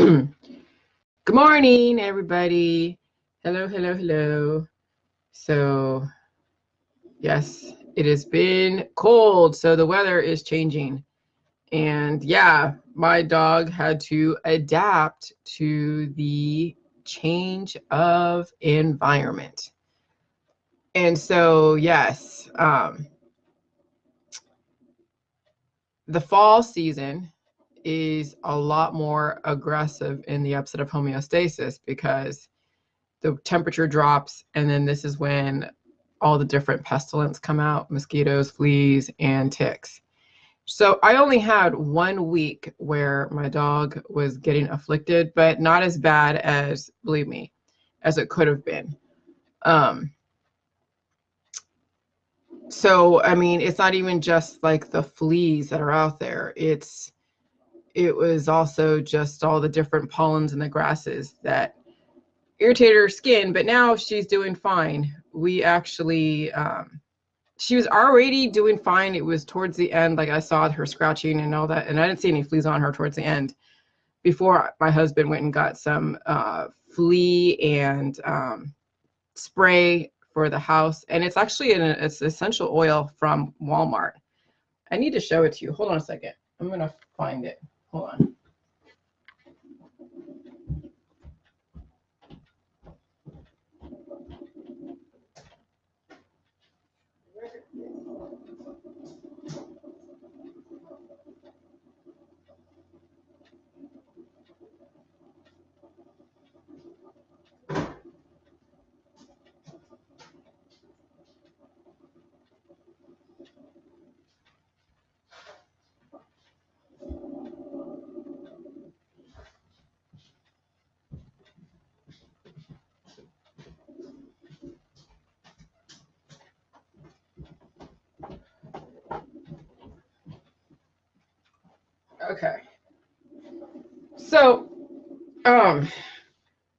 Good morning, everybody. Hello, hello, hello. So, yes, it has been cold, so the weather is changing. And yeah, my dog had to adapt to the change of environment. And so, yes, the fall season is a lot more aggressive in the upset of homeostasis because the temperature drops, and then this is when all the different pestilence come out: mosquitoes, fleas, and ticks. So I only had 1 week where my dog was getting afflicted, but not as bad as, believe me, as it could have been. Um, so I mean, it's not even just like the fleas that are out there. It was also just all the different pollens in the grasses that irritated her skin, but now she's doing fine. We actually, she was already doing fine. It was towards the end, like I saw her scratching and all that, and I didn't see any fleas on her towards the end before my husband went and got some flea and spray for the house. And it's actually it's essential oil from Walmart. I need to show it to you. Hold on a second. I'm going to find it. Hold on. Okay. So, um,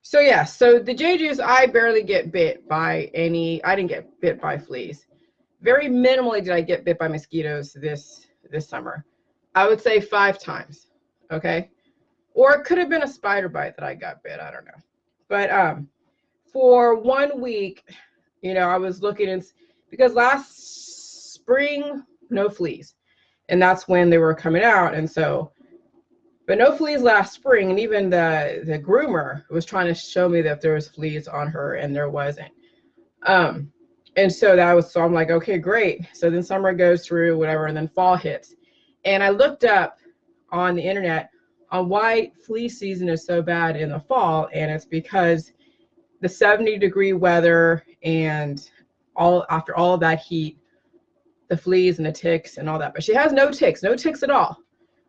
so yeah, so the JJ's, I barely get bit by I didn't get bit by fleas. Very minimally did I get bit by mosquitoes this summer. I would say 5 times. Okay. Or it could have been a spider bite that I got bit. I don't know. But for 1 week, I was looking because last spring, no fleas. And that's when they were coming out. And so, but no fleas last spring. And even the groomer was trying to show me that there was fleas on her, and there wasn't. And so so I'm like, okay, great. So then summer goes through, whatever, and then fall hits. And I looked up on the internet on why flea season is so bad in the fall, and it's because the 70-degree weather and after all of that heat, the fleas and the ticks and all that. But she has no ticks at all,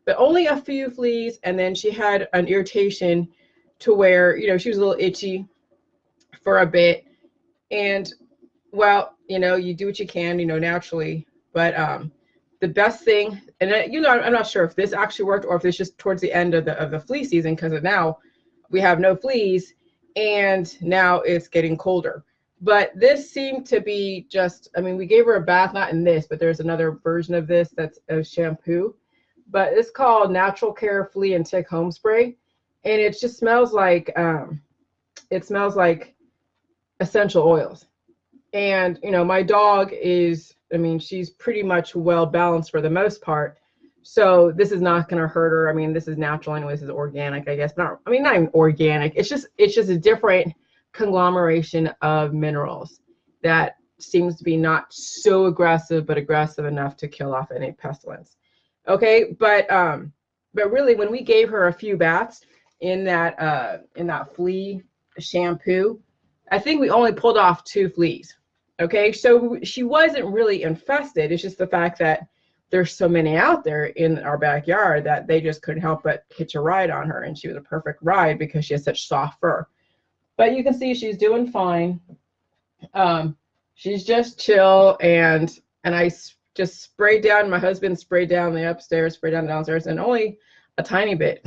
but only a few fleas. And then she had an irritation to where, she was a little itchy for a bit. And well, you do what you can, naturally. But the best thing, and I'm not sure if this actually worked or if it's just towards the end of the flea season, because now we have no fleas and now it's getting colder. But this seemed to be we gave her a bath, not in this, but there's another version of this that's a shampoo. But it's called Natural Care Flea and Tick Home Spray. And it just smells like essential oils. And, my dog she's pretty much well balanced for the most part. So this is not going to hurt her. This is natural anyway. This is organic, I guess. Not even organic. It's just a different conglomeration of minerals that seems to be not so aggressive, but aggressive enough to kill off any pestilence. Okay. But really, when we gave her a few baths in that flea shampoo, I think we only pulled off 2 fleas. Okay, so she wasn't really infested. It's just the fact that there's so many out there in our backyard that they just couldn't help but hitch a ride on her. And she was a perfect ride because she has such soft fur. But you can see she's doing fine. She's just chill. And I just sprayed down. My husband sprayed down the upstairs, sprayed down the downstairs, and only a tiny bit.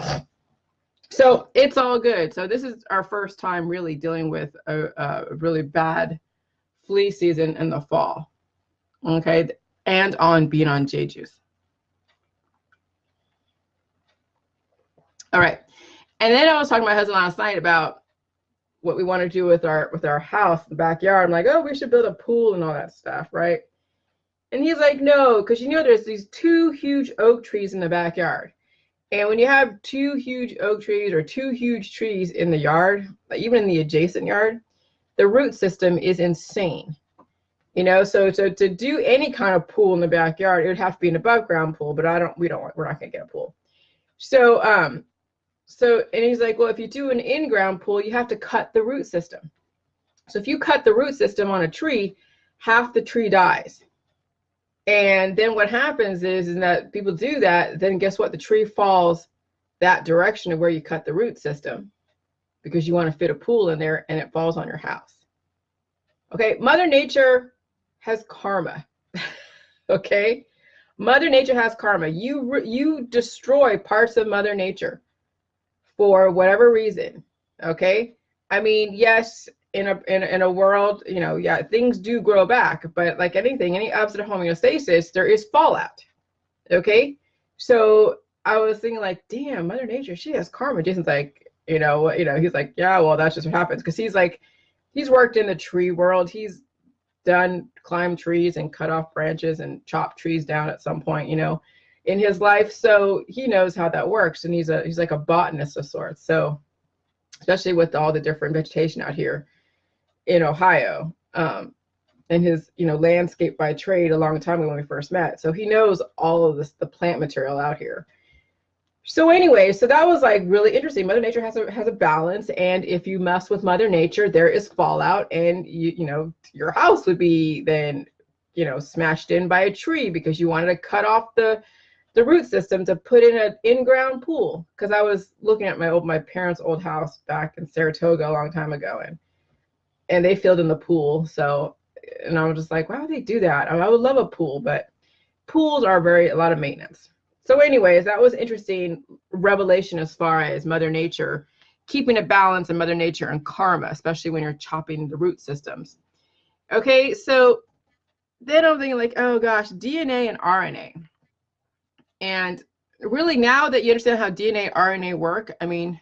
So it's all good. So this is our first time really dealing with a really bad flea season in the fall. Okay, and being on JJ's. All right, And then I was talking to my husband last night about what we want to do with our house, the backyard. I'm like, oh, we should build a pool and all that stuff, right? And he's like, no, because there's these 2 huge oak trees in the backyard. And when you have 2 huge oak trees or 2 huge trees in the yard, even in the adjacent yard, the root system is insane. So to do any kind of pool in the backyard, it would have to be an above ground pool, but we're not going to get a pool. So, and he's like, well, if you do an in-ground pool, you have to cut the root system. So if you cut the root system on a tree, half the tree dies. And then what happens is that people do that, then guess what? The tree falls that direction of where you cut the root system because you want to fit a pool in there, and it falls on your house. Okay, Mother Nature has karma. Okay, Mother Nature has karma. You destroy parts of Mother Nature for whatever reason. Okay, I mean, yes, in a world, yeah, things do grow back, but like anything, any upset homeostasis, there is fallout. Okay, so I was thinking like, damn, Mother Nature, she has karma. Jason's like, he's like, yeah, well, that's just what happens, because he's worked in the tree world. He's climbed trees and cut off branches and chopped trees down at some point, in his life. So he knows how that works, and he's like a botanist of sorts. So especially with all the different vegetation out here in Ohio, and his landscape by trade a long time ago when we first met. So he knows all of the plant material out here. So anyway, so that was like really interesting. Mother Nature has a balance, and if you mess with Mother Nature, there is fallout, and your house would be then smashed in by a tree because you wanted to cut off the root system to put in an in-ground pool. Because I was looking at my parents' old house back in Saratoga a long time ago, and they filled in the pool. So, and I was just like, why would they do that? I would love a pool, but pools are a lot of maintenance. So anyways, that was interesting revelation as far as Mother Nature, keeping a balance in Mother Nature and karma, especially when you're chopping the root systems. Okay, so then I'm thinking like, oh gosh, DNA and RNA. And really, now that you understand how DNA, RNA work, I mean,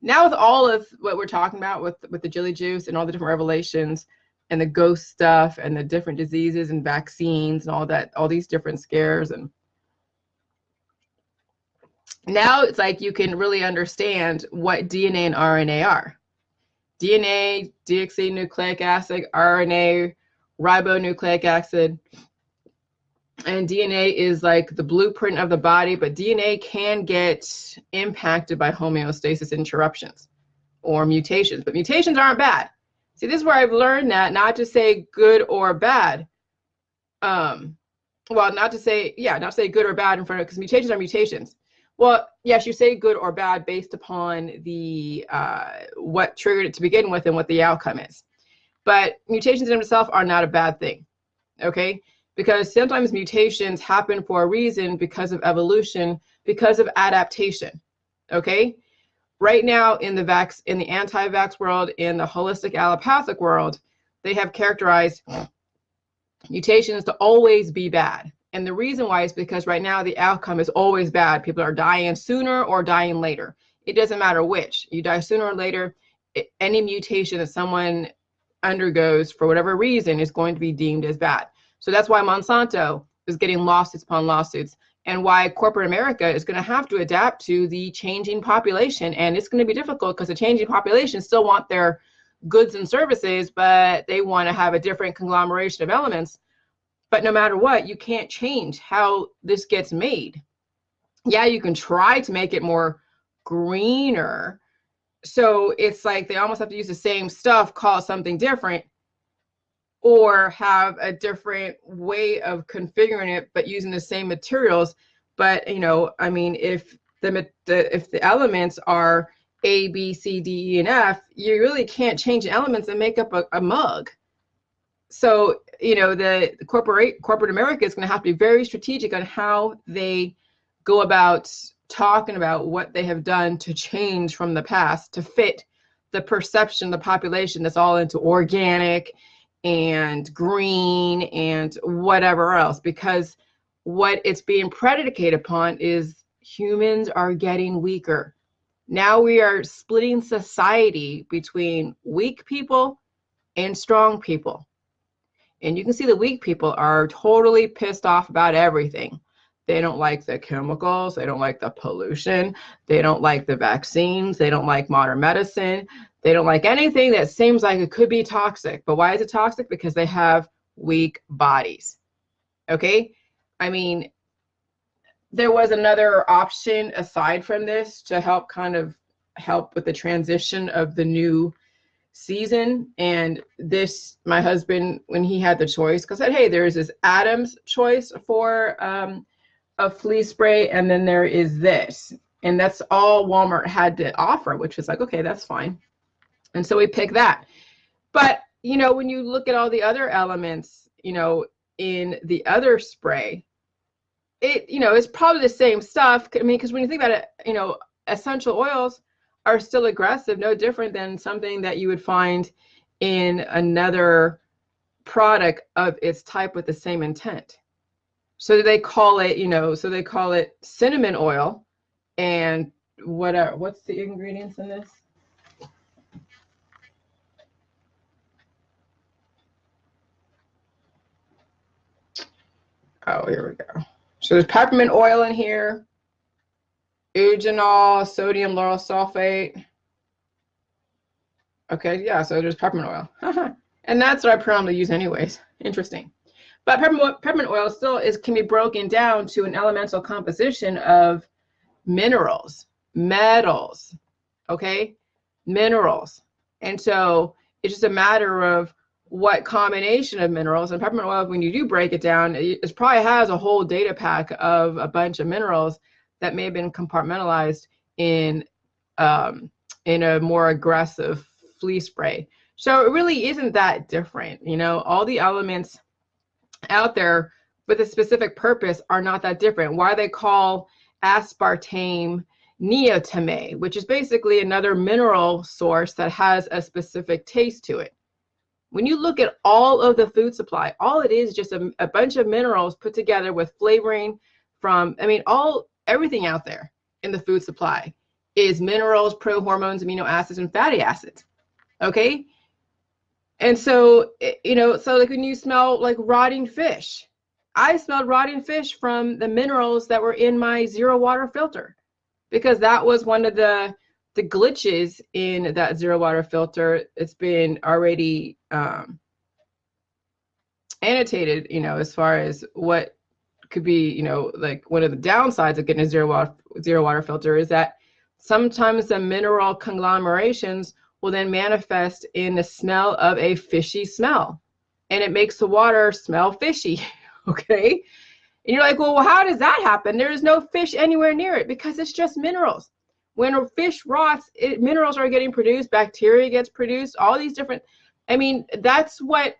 now with all of what we're talking about with the Jilly Juice and all the different revelations and the ghost stuff and the different diseases and vaccines and all that, all these different scares, and now it's like you can really understand what DNA and RNA are. DNA, deoxynucleic acid, RNA, ribonucleic acid. And DNA is like the blueprint of the body, but DNA can get impacted by homeostasis interruptions or mutations. But mutations aren't bad. See, this is where I've learned that not to say good or bad. Well, not to say good or bad in front of, because mutations are mutations. Well, yes, you say good or bad based upon the what triggered it to begin with and what the outcome is. But mutations in themselves are not a bad thing, okay? Because sometimes mutations happen for a reason, because of evolution, because of adaptation, okay? Right now in the anti-vax world, in the holistic allopathic world, they have characterized mutations to always be bad. And the reason why is because right now the outcome is always bad. People are dying sooner or dying later. It doesn't matter which. You die sooner or later. Any mutation that someone undergoes for whatever reason is going to be deemed as bad. So that's why Monsanto is getting lawsuits upon lawsuits, and why corporate America is going to have to adapt to the changing population. And it's going to be difficult because the changing population still want their goods and services, but they want to have a different conglomeration of elements. But no matter what, you can't change how this gets made. Yeah, you can try to make it more greener. So it's like they almost have to use the same stuff, call it something different, or have a different way of configuring it, but using the same materials. But, I mean, if the elements are A, B, C, D, E, and F, you really can't change the elements and make up a mug. So, the corporate America is going to have to be very strategic on how they go about talking about what they have done to change from the past to fit the perception of the population that's all into organic and green and whatever else, because what it's being predicated upon is humans are getting weaker. Now we are splitting society between weak people and strong people. And you can see the weak people are totally pissed off about everything. They don't like the chemicals. They don't like the pollution. They don't like the vaccines. They don't like modern medicine. They don't like anything that seems like it could be toxic. But why is it toxic? Because they have weak bodies. Okay? I mean, there was another option aside from this to help kind of help with the transition of the new season. And this, my husband, when he had the choice, because said, hey, there's this Adams choice for a flea spray, and then there is this. And that's all Walmart had to offer, which was like, okay, that's fine. And so we picked that. But, you know, when you look at all the other elements, you know, in the other spray, it, you know, it's probably the same stuff. I mean, because when you think about it, you know, essential oils are still aggressive, no different than something that you would find in another product of its type with the same intent. So they call it, you know, so they call it cinnamon oil. And what's the ingredients in this? Oh, here we go. So there's peppermint oil in here, eugenol, sodium lauryl sulfate. Okay, yeah, so there's peppermint oil. And that's what I probably use anyways. Interesting. But peppermint oil still can be broken down to an elemental composition of minerals, metals, okay? Minerals. And so it's just a matter of what combination of minerals. And peppermint oil, when you do break it down, it probably has a whole data pack of a bunch of minerals that may have been compartmentalized in a more aggressive flea spray. So it really isn't that different. You know, all the elements out there with a specific purpose are not that different. Why they call aspartame neotame, which is basically another mineral source that has a specific taste to it. When you look at all of the food supply, all it is just a bunch of minerals put together with flavoring from, I mean, everything out there in the food supply is minerals, prohormones, amino acids, and fatty acids. Okay? And so, you know, so like when you smell like rotting fish, I smelled rotting fish from the minerals that were in my zero water filter, because that was one of the glitches in that zero water filter. It's been already annotated, you know, as far as what could be, you know, like one of the downsides of getting a zero water filter is that sometimes the mineral conglomerations will then manifest in the smell of a fishy smell, and it makes the water smell fishy. Okay, and you're like, well, how does that happen? There is no fish anywhere near it, because it's just minerals. When a fish rots, minerals are getting produced, bacteria gets produced, all these different, I mean, that's what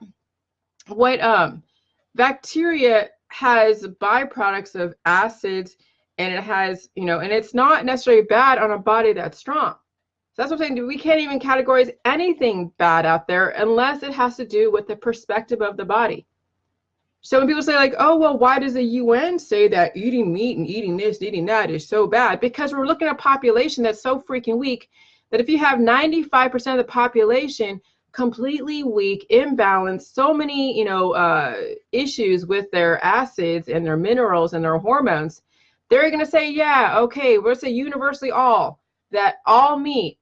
bacteria has byproducts of acids, and it has, you know, and it's not necessarily bad on a body that's strong. So that's what I'm saying. We can't even categorize anything bad out there unless it has to do with the perspective of the body. So when people say like, oh, well, why does the UN say that eating meat and eating this, and eating that is so bad? Because we're looking at a population that's so freaking weak that if you have 95% of the population completely weak, imbalanced, so many, you know, issues with their acids and their minerals and their hormones, they're going to say, yeah, okay, we'll say universally that all meat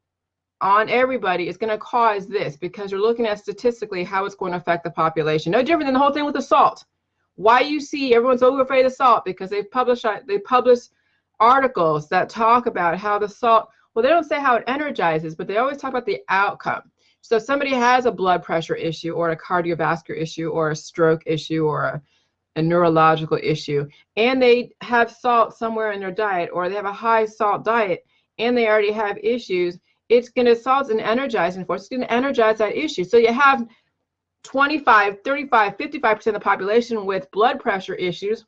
on everybody is going to cause this, because you're looking at statistically how it's going to affect the population. No different than the whole thing with the salt. Why you see everyone's so afraid of salt? Because they publish articles that talk about how the salt, well, they don't say how it energizes, but they always talk about the outcome. So if somebody has a blood pressure issue or a cardiovascular issue or a stroke issue or a neurological issue, and they have salt somewhere in their diet, or they have a high salt diet and they already have issues, salt's an energizing force. It's going to energize that issue. So you have 25, 35, 55% of the population with blood pressure issues.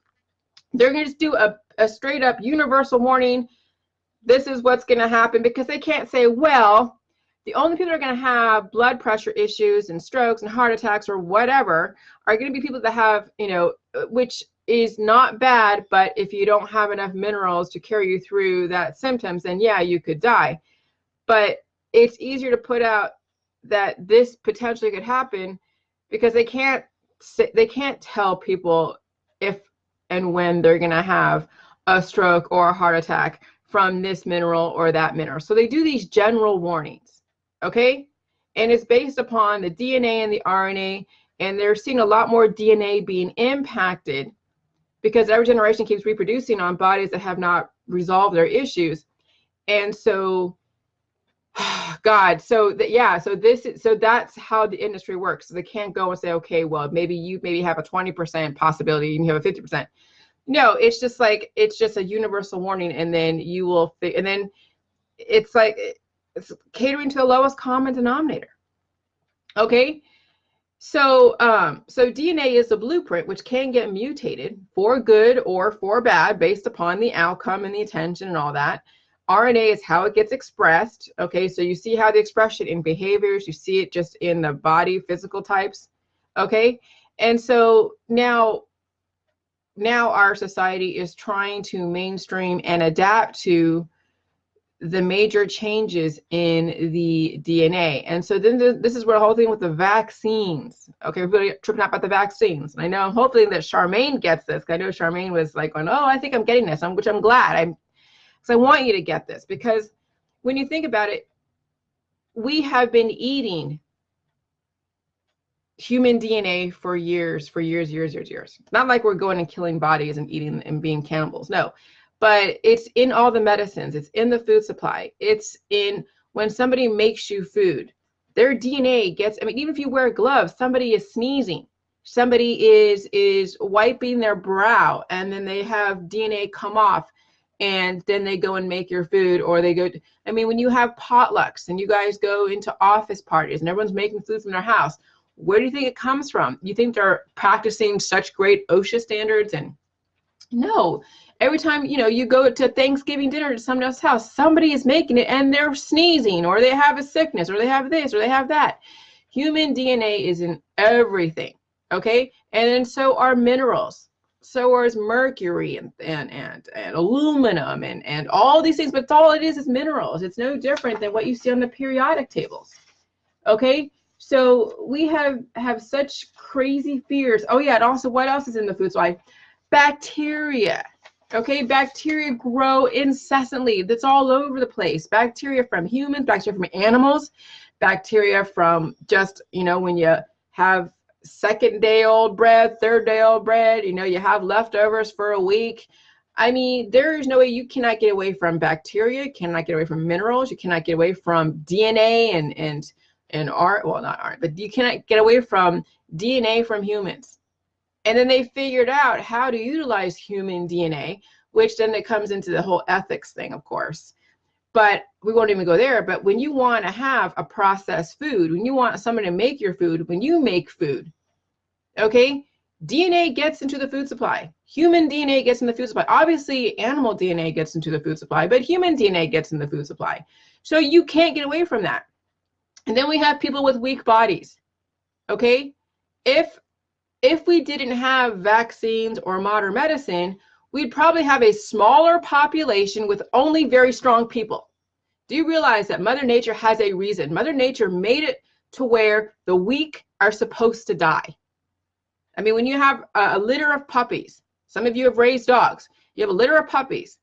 They're going to just do a straight up universal warning. This is what's going to happen, because they can't say, well, the only people that are going to have blood pressure issues and strokes and heart attacks or whatever are going to be people that have, you know, which is not bad, but if you don't have enough minerals to carry you through that symptoms, then yeah, you could die. But it's easier to put out that this potentially could happen because they can't tell people if and when they're going to have a stroke or a heart attack from this mineral or that mineral. So they do these general warnings, okay? And it's based upon the DNA and the RNA, and they're seeing a lot more DNA being impacted because every generation keeps reproducing on bodies that have not resolved their issues. And so God, so that's how the industry works. So they can't go and say, okay, well, maybe you have a 20% possibility and you have a 50%. No, it's just a universal warning, and then you will, and then it's like it's catering to the lowest common denominator. Okay, so so DNA is the blueprint, which can get mutated for good or for bad based upon the outcome and the attention and all that. RNA is how it gets expressed. Okay, so you see how the expression in behaviors, you see it just in the body physical types. Okay, and so now our society is trying to mainstream and adapt to the major changes in the DNA. And so then this is where the whole thing with the vaccines. Okay, everybody tripping out about the vaccines. And I know hopefully that Charmaine gets this. I know Charmaine was like going, oh, I think I'm getting this, which I'm glad. So I want you to get this, because when you think about it, we have been eating human DNA for years. Not like we're going and killing bodies and eating and being cannibals. No, but it's in all the medicines. It's in the food supply. It's in when somebody makes you food. Their DNA gets, I mean, even if you wear gloves, somebody is sneezing. Somebody is wiping their brow, and then they have DNA come off. And then they go and make your food, or they go, I mean, when you have potlucks and you guys go into office parties and everyone's making food from their house, where do you think it comes from? You think they're practicing such great OSHA standards? And no, every time, you go to Thanksgiving dinner to someone else's house, somebody is making it and they're sneezing, or they have a sickness, or they have this, or they have that. Human DNA is in everything, okay? And then so are minerals. So is mercury and aluminum and all these things, but all it is minerals. It's no different than what you see on the periodic tables. Okay, so we have such crazy fears. Oh yeah, and also what else is in the food supply? Bacteria. Okay, bacteria grow incessantly. That's all over the place. Bacteria from humans, bacteria from animals, bacteria from just, when you have second day old bread, third day old bread, you have leftovers for a week. I mean, there is no way you cannot get away from bacteria, cannot get away from minerals, you cannot get away from DNA and art, well, not art, but you cannot get away from DNA from humans. And then they figured out how to utilize human DNA, which then it comes into the whole ethics thing, of course. But we won't even go there. But when you want to have a processed food, when you want someone to make your food, when you make food, okay, DNA gets into the food supply. Human DNA gets in the food supply. Obviously, animal DNA gets into the food supply, but human DNA gets in the food supply. So you can't get away from that. And then we have people with weak bodies, okay? If we didn't have vaccines or modern medicine, we'd probably have a smaller population with only very strong people. Do you realize that Mother Nature has a reason? Mother Nature made it to where the weak are supposed to die. I mean, when you have a litter of puppies, some of you have raised dogs, you have a litter of puppies.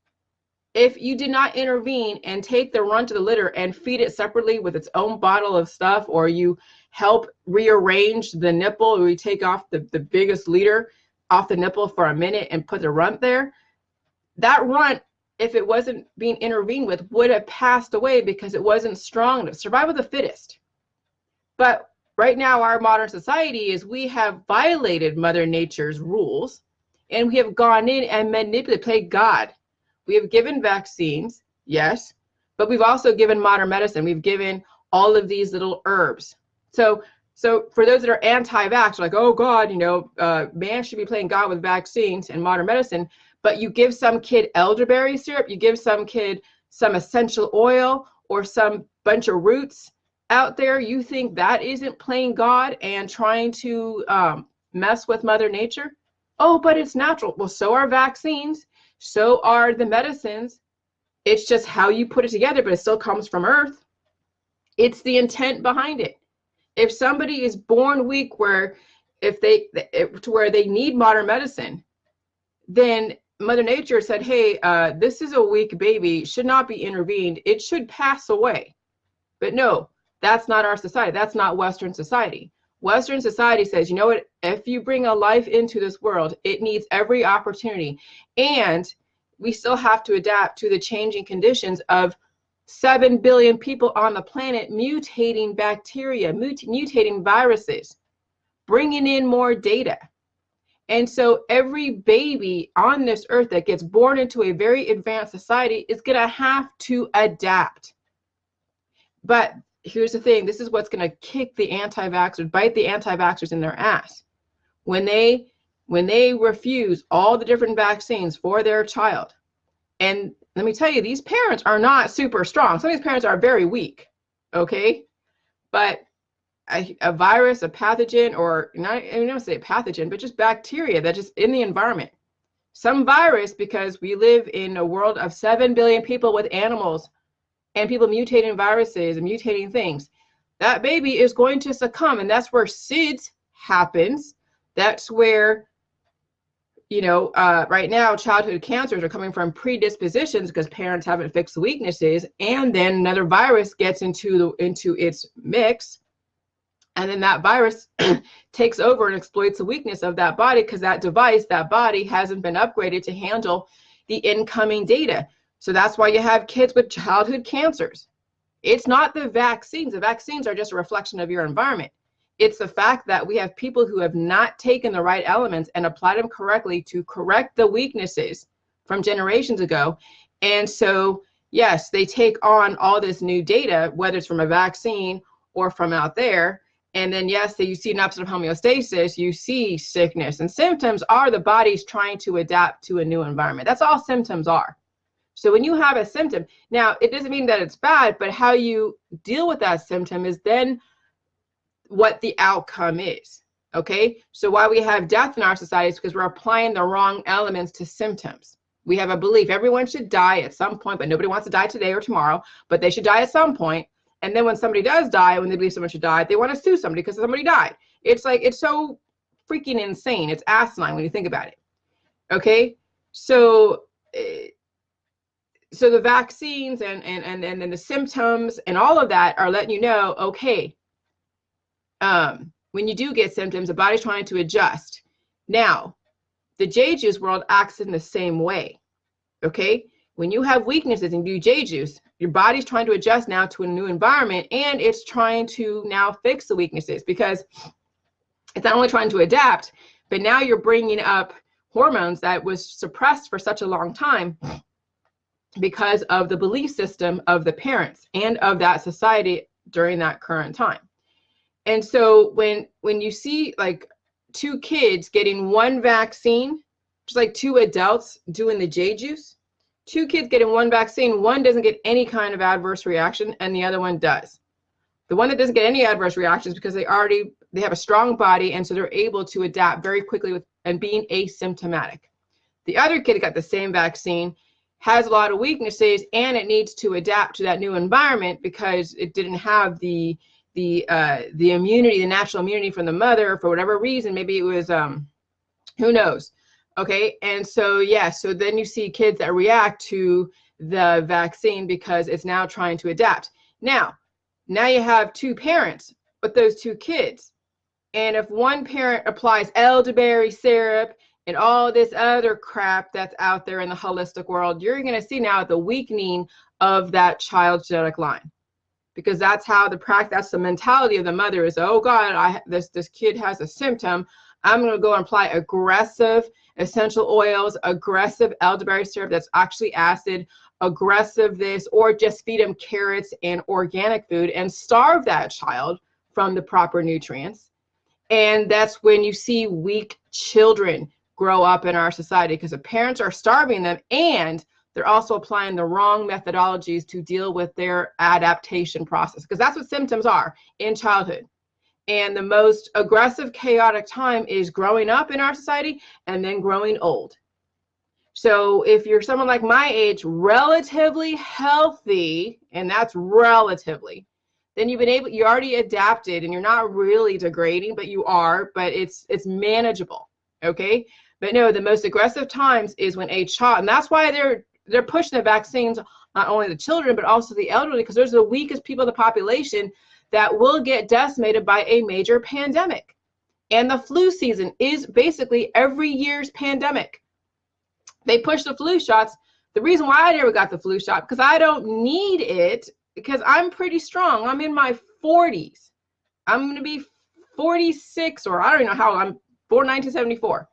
If you did not intervene and take the runt of the litter and feed it separately with its own bottle of stuff, or you help rearrange the nipple, or you take off the biggest leader off the nipple for a minute and put the runt there, that runt, if it wasn't being intervened with, would have passed away because it wasn't strong enough. Survival of the fittest. But right now, our modern society is we have violated Mother Nature's rules, and we have gone in and manipulated, played God. We have given vaccines, yes, but we've also given modern medicine. We've given all of these little herbs. So for those that are anti-vax, like, oh God, man should be playing God with vaccines and modern medicine, but you give some kid elderberry syrup, you give some kid some essential oil or some bunch of roots out there, you think that isn't playing God and trying to mess with Mother Nature? Oh, but it's natural. Well, so are vaccines. So are the medicines. It's just how you put it together, but it still comes from Earth. It's the intent behind it. If somebody is born weak, where to where they need modern medicine, then Mother Nature said, hey, this is a weak baby, should not be intervened. It should pass away. But no, that's not our society. That's not Western society. Western society says, you know what, if you bring a life into this world, it needs every opportunity. And we still have to adapt to the changing conditions of 7 billion people on the planet, mutating bacteria, mutating viruses, bringing in more data. And so every baby on this earth that gets born into a very advanced society is going to have to adapt. But here's the thing, this is what's going to kick the anti-vaxxers, bite the anti-vaxxers in their ass. When they refuse all the different vaccines for their child, and let me tell you, these parents are not super strong. Some of these parents are very weak, okay? But a virus, a pathogen, or not, I don't say pathogen, but just bacteria that just in the environment. Some virus, because we live in a world of 7 billion people with animals and people mutating viruses and mutating things, that baby is going to succumb. And that's where SIDS happens. That's where, you know, right now, childhood cancers are coming from predispositions because parents haven't fixed the weaknesses. And then another virus gets into its mix. And then that virus takes over and exploits the weakness of that body because that device, that body hasn't been upgraded to handle the incoming data. So that's why you have kids with childhood cancers. It's not the vaccines. The vaccines are just a reflection of your environment. It's the fact that we have people who have not taken the right elements and applied them correctly to correct the weaknesses from generations ago. And so, yes, they take on all this new data, whether it's from a vaccine or from out there. And then, yes, you see an upset of homeostasis, you see sickness, and symptoms are the body's trying to adapt to a new environment. That's all symptoms are. So when you have a symptom, now it doesn't mean that it's bad, but how you deal with that symptom is then what the outcome is. Okay, so why we have death in our society is because we're applying the wrong elements to symptoms. We have a belief everyone should die at some point, but nobody wants to die today or tomorrow, but they should die at some point. And then when somebody does die, when they believe someone should die, they want to sue somebody because somebody died. It's like, it's so freaking insane. It's asinine when you think about it. Okay, so the vaccines and then the symptoms and all of that are letting you know, okay, when you do get symptoms, the body's trying to adjust. Now, the J juice world acts in the same way. Okay, when you have weaknesses and do J juice, your body's trying to adjust now to a new environment, and it's trying to now fix the weaknesses because it's not only trying to adapt, but now you're bringing up hormones that was suppressed for such a long time because of the belief system of the parents and of that society during that current time. And so when you see like 2 kids getting 1 vaccine, just like 2 adults doing the J juice, 2 kids getting 1 vaccine, one doesn't get any kind of adverse reaction and the other one does. The one that doesn't get any adverse reactions because they have a strong body, and so they're able to adapt very quickly with and being asymptomatic. The other kid got the same vaccine, has a lot of weaknesses, and it needs to adapt to that new environment because it didn't have the immunity, the natural immunity from the mother for whatever reason. Maybe it was who knows. Okay, and so so then you see kids that react to the vaccine because it's now trying to adapt. Now you have 2 parents with those 2 kids, and if one parent applies elderberry syrup and all this other crap that's out there in the holistic world, you're going to see now the weakening of that child's genetic line, because that's how that's the mentality of the mother is, oh God, this kid has a symptom. I'm going to go and apply aggressive essential oils, aggressive elderberry syrup that's actually acid, aggressive this, or just feed them carrots and organic food and starve that child from the proper nutrients. And that's when you see weak children grow up in our society, because the parents are starving them and they're also applying the wrong methodologies to deal with their adaptation process, because that's what symptoms are in childhood. And the most aggressive, chaotic time is growing up in our society and then growing old. So if you're someone like my age, relatively healthy, and that's relatively, then you already adapted and you're not really degrading, but you are, but it's manageable, okay? But no, the most aggressive times is when a child, and that's why they're pushing the vaccines, not only the children, but also the elderly, because those are the weakest people in the population that will get decimated by a major pandemic. And the flu season is basically every year's pandemic. They push the flu shots. The reason why I never got the flu shot, because I don't need it, because I'm pretty strong. I'm in my 40s. I'm going to be 46, or I don't know how. I'm born 1974.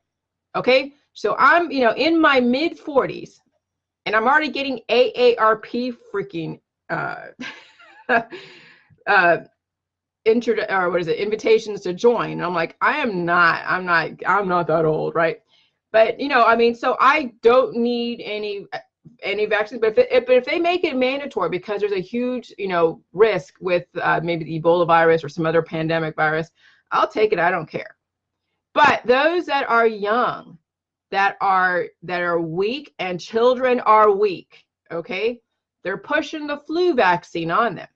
Okay, so I'm, in my mid 40s, and I'm already getting AARP freaking invitations to join. And I'm like, I'm not that old, right? But so I don't need any vaccines. But if they make it mandatory, because there's a huge risk with maybe the Ebola virus or some other pandemic virus, I'll take it. I don't care. But those that are young, that are weak, and children are weak, okay, they're pushing the flu vaccine on them,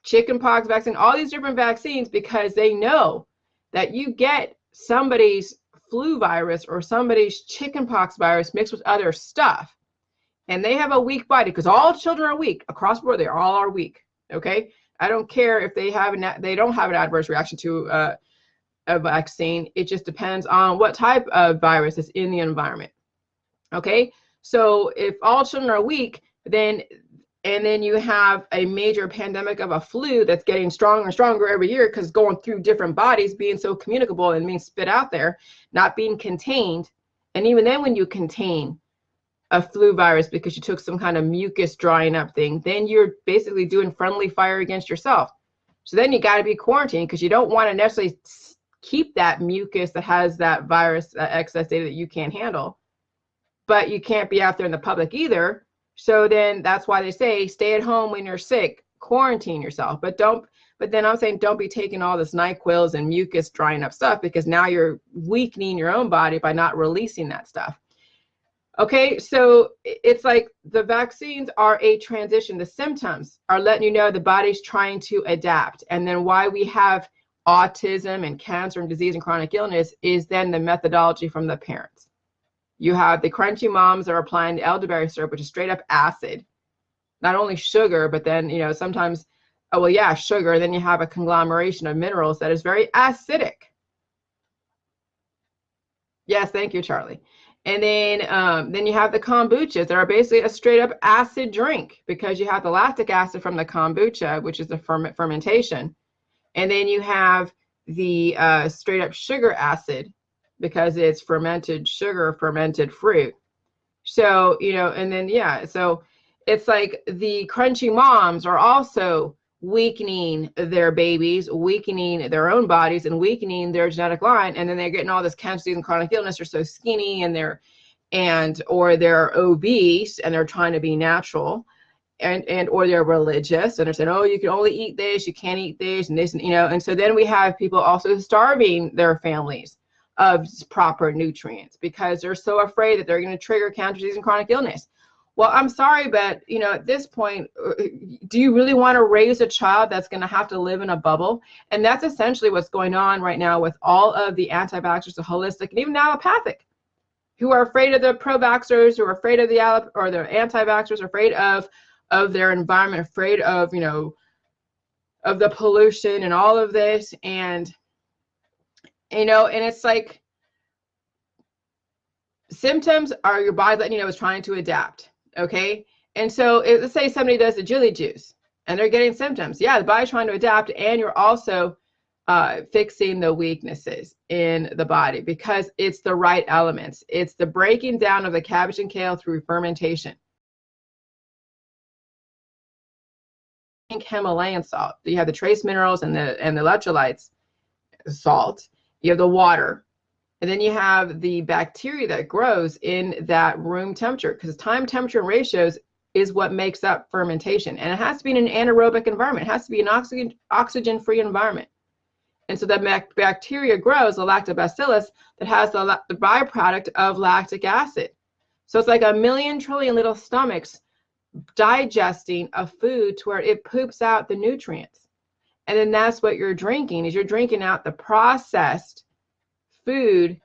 chickenpox vaccine, all these different vaccines, because they know that you get somebody's flu virus or somebody's chickenpox virus mixed with other stuff, and they have a weak body, because all children are weak across the board. They all are weak. Okay, I don't care if they don't have an adverse reaction to a vaccine. It just depends on what type of virus is in the environment. Okay, so if all children are weak, then you have a major pandemic of a flu that's getting stronger and stronger every year, because going through different bodies, being so communicable and being spit out there, not being contained. And even then, when you contain a flu virus because you took some kind of mucus drying up thing, then you're basically doing friendly fire against yourself. So then you got to be quarantined, because you don't want to necessarily keep that mucus that has that virus, excess data that you can't handle, but you can't be out there in the public either. So then that's why they say stay at home when you're sick, quarantine yourself. But then I'm saying don't be taking all this NyQuil and mucus drying up stuff, because now you're weakening your own body by not releasing that stuff. Okay, so it's like the vaccines are a transition. The symptoms are letting you know the body's trying to adapt. And then why we have autism and cancer and disease and chronic illness is then the methodology from the parents. You have the crunchy moms that are applying the elderberry syrup, which is straight up acid, not only sugar, but then, sometimes, sugar. Then you have a conglomeration of minerals that is very acidic. Yes, thank you, Charlie. And then you have the kombuchas that are basically a straight up acid drink, because you have the lactic acid from the kombucha, which is the fermentation. And then you have the straight up sugar acid, because it's fermented sugar, fermented fruit. So, and then, so it's like the crunchy moms are also weakening their babies, weakening their own bodies, and weakening their genetic line. And then they're getting all this cancer, disease, and chronic illness. They're so skinny, or they're obese, and they're trying to be natural, or they're religious, and they're saying, oh, you can only eat this, you can't eat this, and this, and so then we have people also starving their families of proper nutrients, because they're so afraid that they're going to trigger cancer, disease, and chronic illness. Well, I'm sorry, but at this point, do you really want to raise a child that's going to have to live in a bubble? And that's essentially what's going on right now with all of the anti-vaxxers, the holistic, and even allopathic, who are afraid of the pro-vaxxers, who are afraid of the anti-vaxxers, afraid of their environment, afraid of of the pollution and all of this. And and it's like, symptoms are your body letting you know it's trying to adapt. Okay, and so let's say somebody does the Jilly Juice and they're getting symptoms. Yeah, the body's trying to adapt, and you're also fixing the weaknesses in the body, because it's the right elements. It's the breaking down of the cabbage and kale through fermentation. Himalayan salt. You have the trace minerals and the electrolytes, salt. You have the water, and then you have the bacteria that grows in that room temperature, because time, temperature, and ratios is what makes up fermentation. And it has to be in an anaerobic environment. It has to be an oxygen-free environment. And so the bacteria grows, the lactobacillus, that has the byproduct of lactic acid. So it's like a million trillion little stomachs digesting a food to where it poops out the nutrients. And then that's what you're drinking, is you're drinking out the processed food,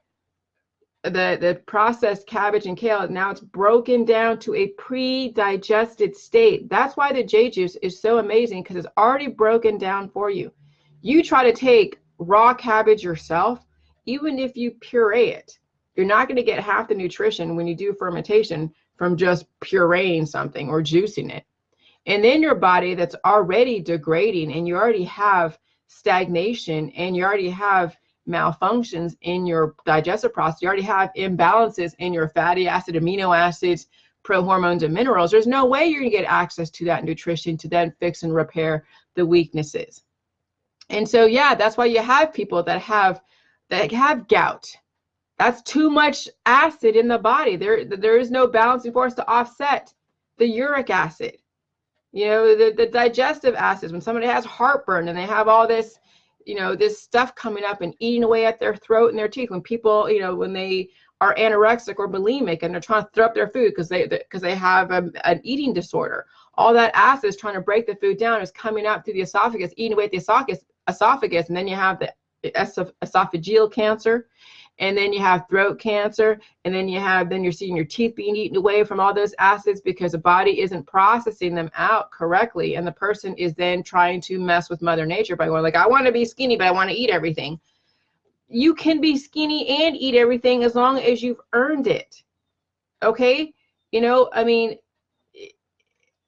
the processed cabbage and kale. Now it's broken down to a pre-digested state. That's why the J juice is so amazing, because it's already broken down for you. You try to take raw cabbage yourself, even if you puree it, you're not going to get half the nutrition when you do fermentation from just pureeing something or juicing it. And then your body that's already degrading, and you already have stagnation, and you already have malfunctions in your digestive process, you already have imbalances in your fatty acid, amino acids, prohormones, and minerals. There's no way you're going to get access to that nutrition to then fix and repair the weaknesses. And so, yeah, that's why you have people that have gout. That's too much acid in the body. There is no balancing force to offset the uric acid. You know, the digestive acids, when somebody has heartburn and they have all this, you know, this stuff coming up and eating away at their throat and their teeth. When people, you know, when they are anorexic or bulimic and they're trying to throw up their food because they have an eating disorder, all that acid is trying to break the food down, is coming up through the esophagus, eating away at the esophagus, and then you have the esophageal cancer, and then you have throat cancer, and then you're seeing your teeth being eaten away from all those acids because the body isn't processing them out correctly. And the person is then trying to mess with Mother Nature by going like, I want to be skinny, but I want to eat everything. You can be skinny and eat everything as long as you've earned it. Okay? You know, I mean,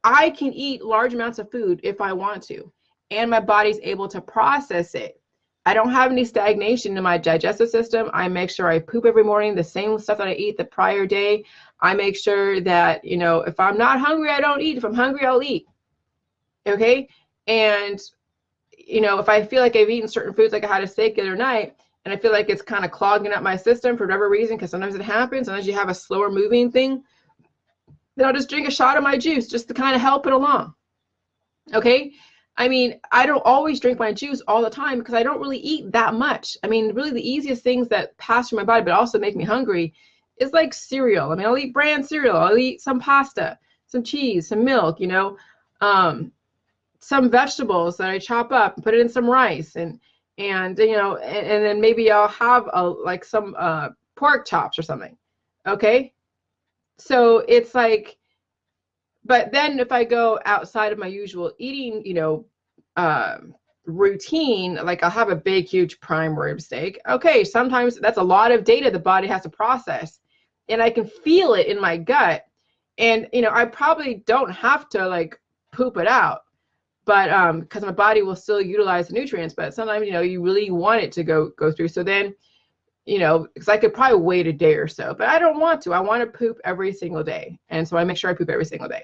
I can eat large amounts of food if I want to, and my body's able to process it. I don't have any stagnation in my digestive system. I make sure I poop every morning, the same stuff that I eat the prior day. I make sure that, you know, if I'm not hungry, I don't eat. If I'm hungry, I'll eat. Okay? And, you know, if I feel like I've eaten certain foods, like I had a steak the other night, and I feel like it's kind of clogging up my system for whatever reason, because sometimes it happens, sometimes you have a slower moving thing, then I'll just drink a shot of my juice just to kind of help it along. Okay? I mean, I don't always drink my juice all the time because I don't really eat that much. I mean, really the easiest things that pass through my body but also make me hungry is like cereal. I mean, I'll eat bran cereal. I'll eat some pasta, some cheese, some milk, you know, some vegetables that I chop up and put it in some rice, and you know, and then maybe I'll have like some pork chops or something. Okay? So it's like, but then if I go outside of my usual eating, you know, routine, like I'll have a big, huge prime rib steak. Okay, sometimes that's a lot of data the body has to process, and I can feel it in my gut. And, you know, I probably don't have to like poop it out, but because my body will still utilize the nutrients. But sometimes, you know, you really want it to go through. So then, you know, because I could probably wait a day or so, but I don't want to. I want to poop every single day. And so I make sure I poop every single day.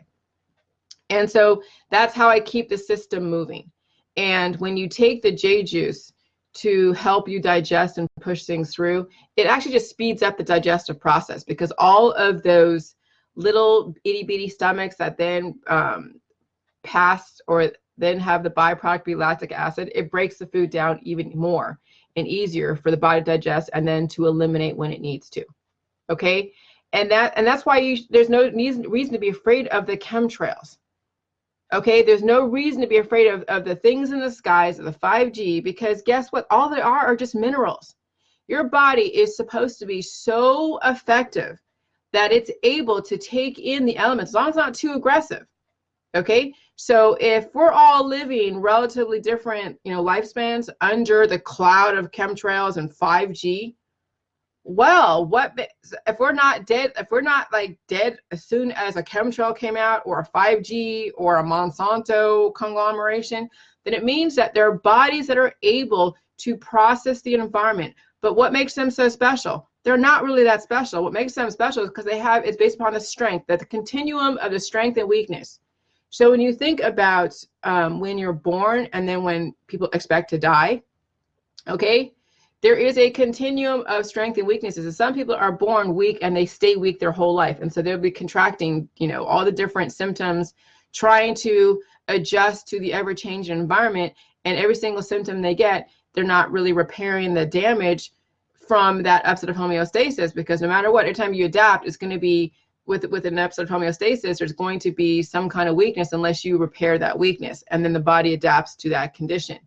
And so that's how I keep the system moving. And when you take the J juice to help you digest and push things through, it actually just speeds up the digestive process, because all of those little itty bitty stomachs that then pass or then have the byproduct be lactic acid, it breaks the food down even more and easier for the body to digest and then to eliminate when it needs to. Okay? And that's why there's no reason to be afraid of the chemtrails. Okay, there's no reason to be afraid of the things in the skies, of the 5G, because guess what? All they are just minerals. Your body is supposed to be so effective that it's able to take in the elements, as long as it's not too aggressive. Okay, so if we're all living relatively different, you know, lifespans under the cloud of chemtrails and 5G, well, if we're not dead, if we're not like dead as soon as a chemtrail came out, or a 5G or a Monsanto conglomeration, then it means that there are bodies that are able to process the environment. But what makes them so special? They're not really that special. What makes them special is because it's based upon the strength, that the continuum of the strength and weakness. So when you think about when you're born and then when people expect to die, okay, there is a continuum of strength and weaknesses. And some people are born weak and they stay weak their whole life. And so they'll be contracting, you know, all the different symptoms, trying to adjust to the ever-changing environment. And every single symptom they get, they're not really repairing the damage from that upset of homeostasis, because no matter what, every time you adapt, it's going to be with an upset of homeostasis, there's going to be some kind of weakness unless you repair that weakness, and then the body adapts to that condition.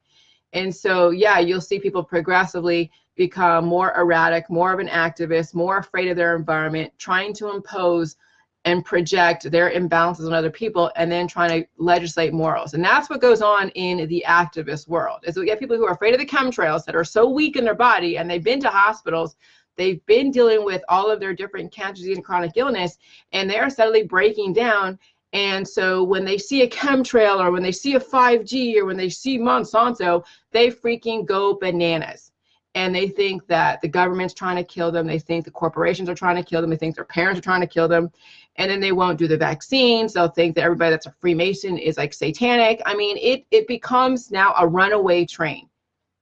And so, yeah, you'll see people progressively become more erratic, more of an activist, more afraid of their environment, trying to impose and project their imbalances on other people, and then trying to legislate morals. And that's what goes on in the activist world, is we get people who are afraid of the chemtrails, that are so weak in their body, and they've been to hospitals, they've been dealing with all of their different cancers and chronic illness, and they're steadily breaking down. And so when they see a chemtrail, or when they see a 5G, or when they see Monsanto, they freaking go bananas. And they think that the government's trying to kill them. They think the corporations are trying to kill them. They think their parents are trying to kill them. And then they won't do the vaccines. They'll think that everybody that's a Freemason is like satanic. I mean, it becomes now a runaway train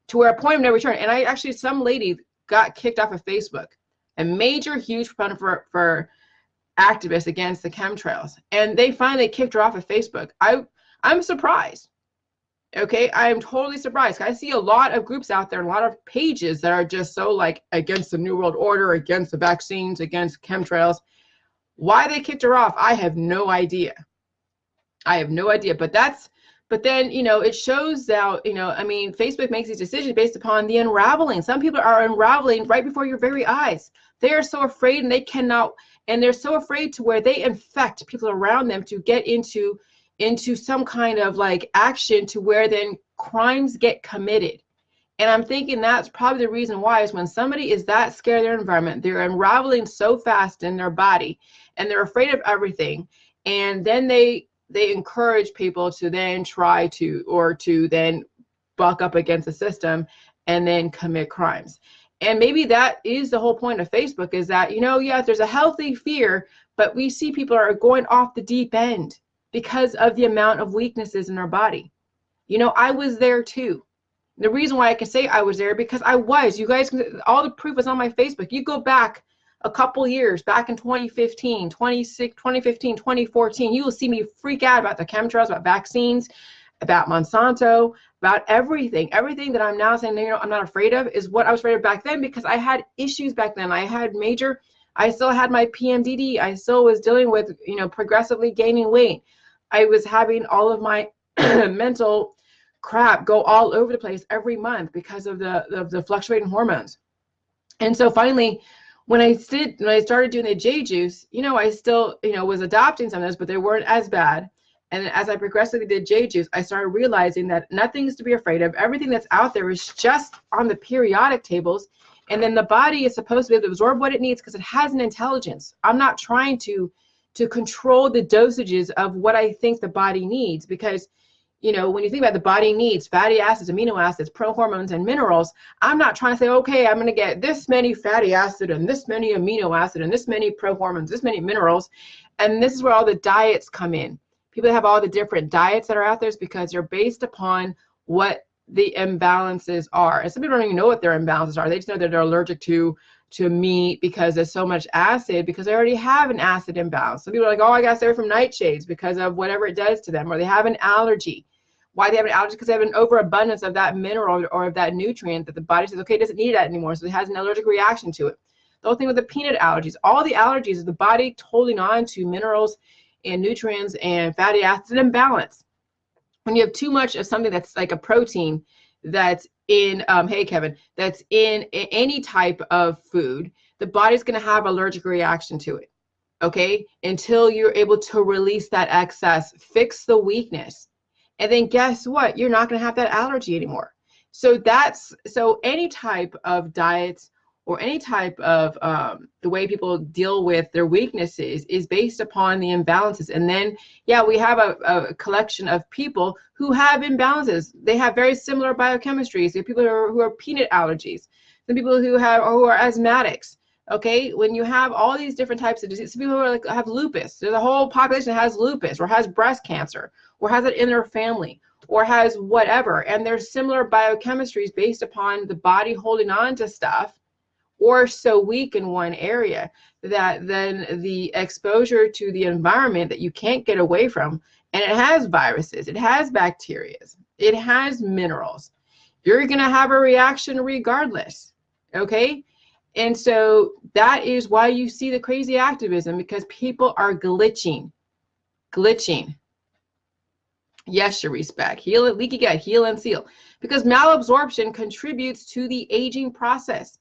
to where a point of no return. And I actually, some lady got kicked off of Facebook, a major, huge proponent for activists against the chemtrails. And they finally kicked her off of Facebook. I'm surprised. Okay, I am totally surprised. I see a lot of groups out there, a lot of pages that are just so like against the New World Order, against the vaccines, against chemtrails. Why they kicked her off, I have no idea. I have no idea. But then, you know, it shows that, you know, I mean, Facebook makes these decisions based upon the unraveling. Some people are unraveling right before your very eyes. They are so afraid, and they cannot, and they're so afraid to where they infect people around them to get into some kind of like action, to where then crimes get committed. And I'm thinking that's probably the reason why, is when somebody is that scared of their environment, they're unraveling so fast in their body, and they're afraid of everything. And then they encourage people to then try to, or to then buck up against the system and then commit crimes. And maybe that is the whole point of Facebook, is that, you know, yeah, there's a healthy fear, but we see people are going off the deep end because of the amount of weaknesses in our body. You know, I was there too. The reason why I can say I was there, because I was. You guys, all the proof is on my Facebook. You go back a couple years, back in 2015, 2014, you will see me freak out about the chemtrails, about vaccines, about Monsanto, about everything that I'm now saying, you know, I'm not afraid of, is what I was afraid of back then, because I had issues back then. I still had my PMDD. I still was dealing with, you know, progressively gaining weight. I was having all of my mental crap go all over the place every month because of the fluctuating hormones. And so finally, when I started doing the J juice, you know, I still, you know, was adopting some of those, but they weren't as bad. And as I progressively did J juice, I started realizing that nothing's to be afraid of. Everything that's out there is just on the periodic tables. And then the body is supposed to be able to absorb what it needs, because it has an intelligence. I'm not trying to control the dosages of what I think the body needs, because, you know, when you think about the body needs fatty acids, amino acids, prohormones, and minerals, I'm not trying to say, okay, I'm going to get this many fatty acid and this many amino acid and this many prohormones, this many minerals. And this is where all the diets come in. People that have all the different diets that are out there is because they're based upon what the imbalances are. And some people don't even know what their imbalances are. They just know that they're allergic to meat because there's so much acid, because they already have an acid imbalance. Some people are like, oh, I got to stay away from nightshades because of whatever it does to them, or they have an allergy. Why they have an allergy? Because they have an overabundance of that mineral or of that nutrient that the body says, okay, it doesn't need that anymore, so it has an allergic reaction to it. The whole thing with the peanut allergies, all the allergies is the body holding on to minerals and nutrients and fatty acids in imbalance. When you have too much of something that's like a protein that's in, hey Kevin, that's in any type of food, the body's going to have allergic reaction to it, okay, until you're able to release that excess, fix the weakness. And then guess what? You're not going to have that allergy anymore. So any type of diets or any type of the way people deal with their weaknesses is based upon the imbalances. And then, yeah, we have a collection of people who have imbalances. They have very similar biochemistries. There are people who are peanut allergies. Some people who are asthmatics. Okay, when you have all these different types of disease, some people who are have lupus. There's a whole population that has lupus, or has breast cancer, or has it in their family, or has whatever. And there's similar biochemistries based upon the body holding on to stuff, or so weak in one area that then the exposure to the environment that you can't get away from, and it has viruses, it has bacteria, it has minerals, you're going to have a reaction regardless. Okay. And so that is why you see the crazy activism, because people are glitching. Yes, your respect. Heal it, leaky gut, heal and seal. Because malabsorption contributes to the aging process.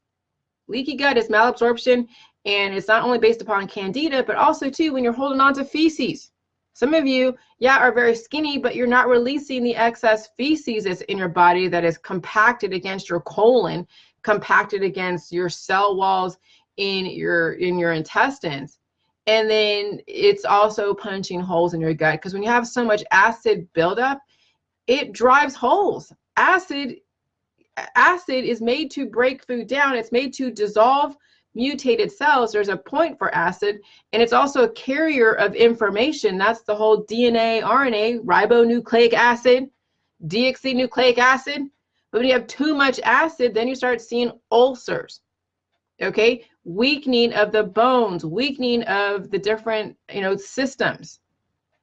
Leaky gut is malabsorption, and it's not only based upon candida, but also too when you're holding on to feces. Some of you, yeah, are very skinny, but you're not releasing the excess feces that's in your body that is compacted against your colon, compacted against your cell walls in your intestines. And then it's also punching holes in your gut, because when you have so much acid buildup, it drives holes. Acid is made to break food down. It's made to dissolve mutated cells. There's a point for acid, and it's also a carrier of information. That's the whole DNA, RNA, ribonucleic acid, deoxynucleic acid. But when you have too much acid, then you start seeing ulcers. Okay, weakening of the bones, weakening of the different, systems.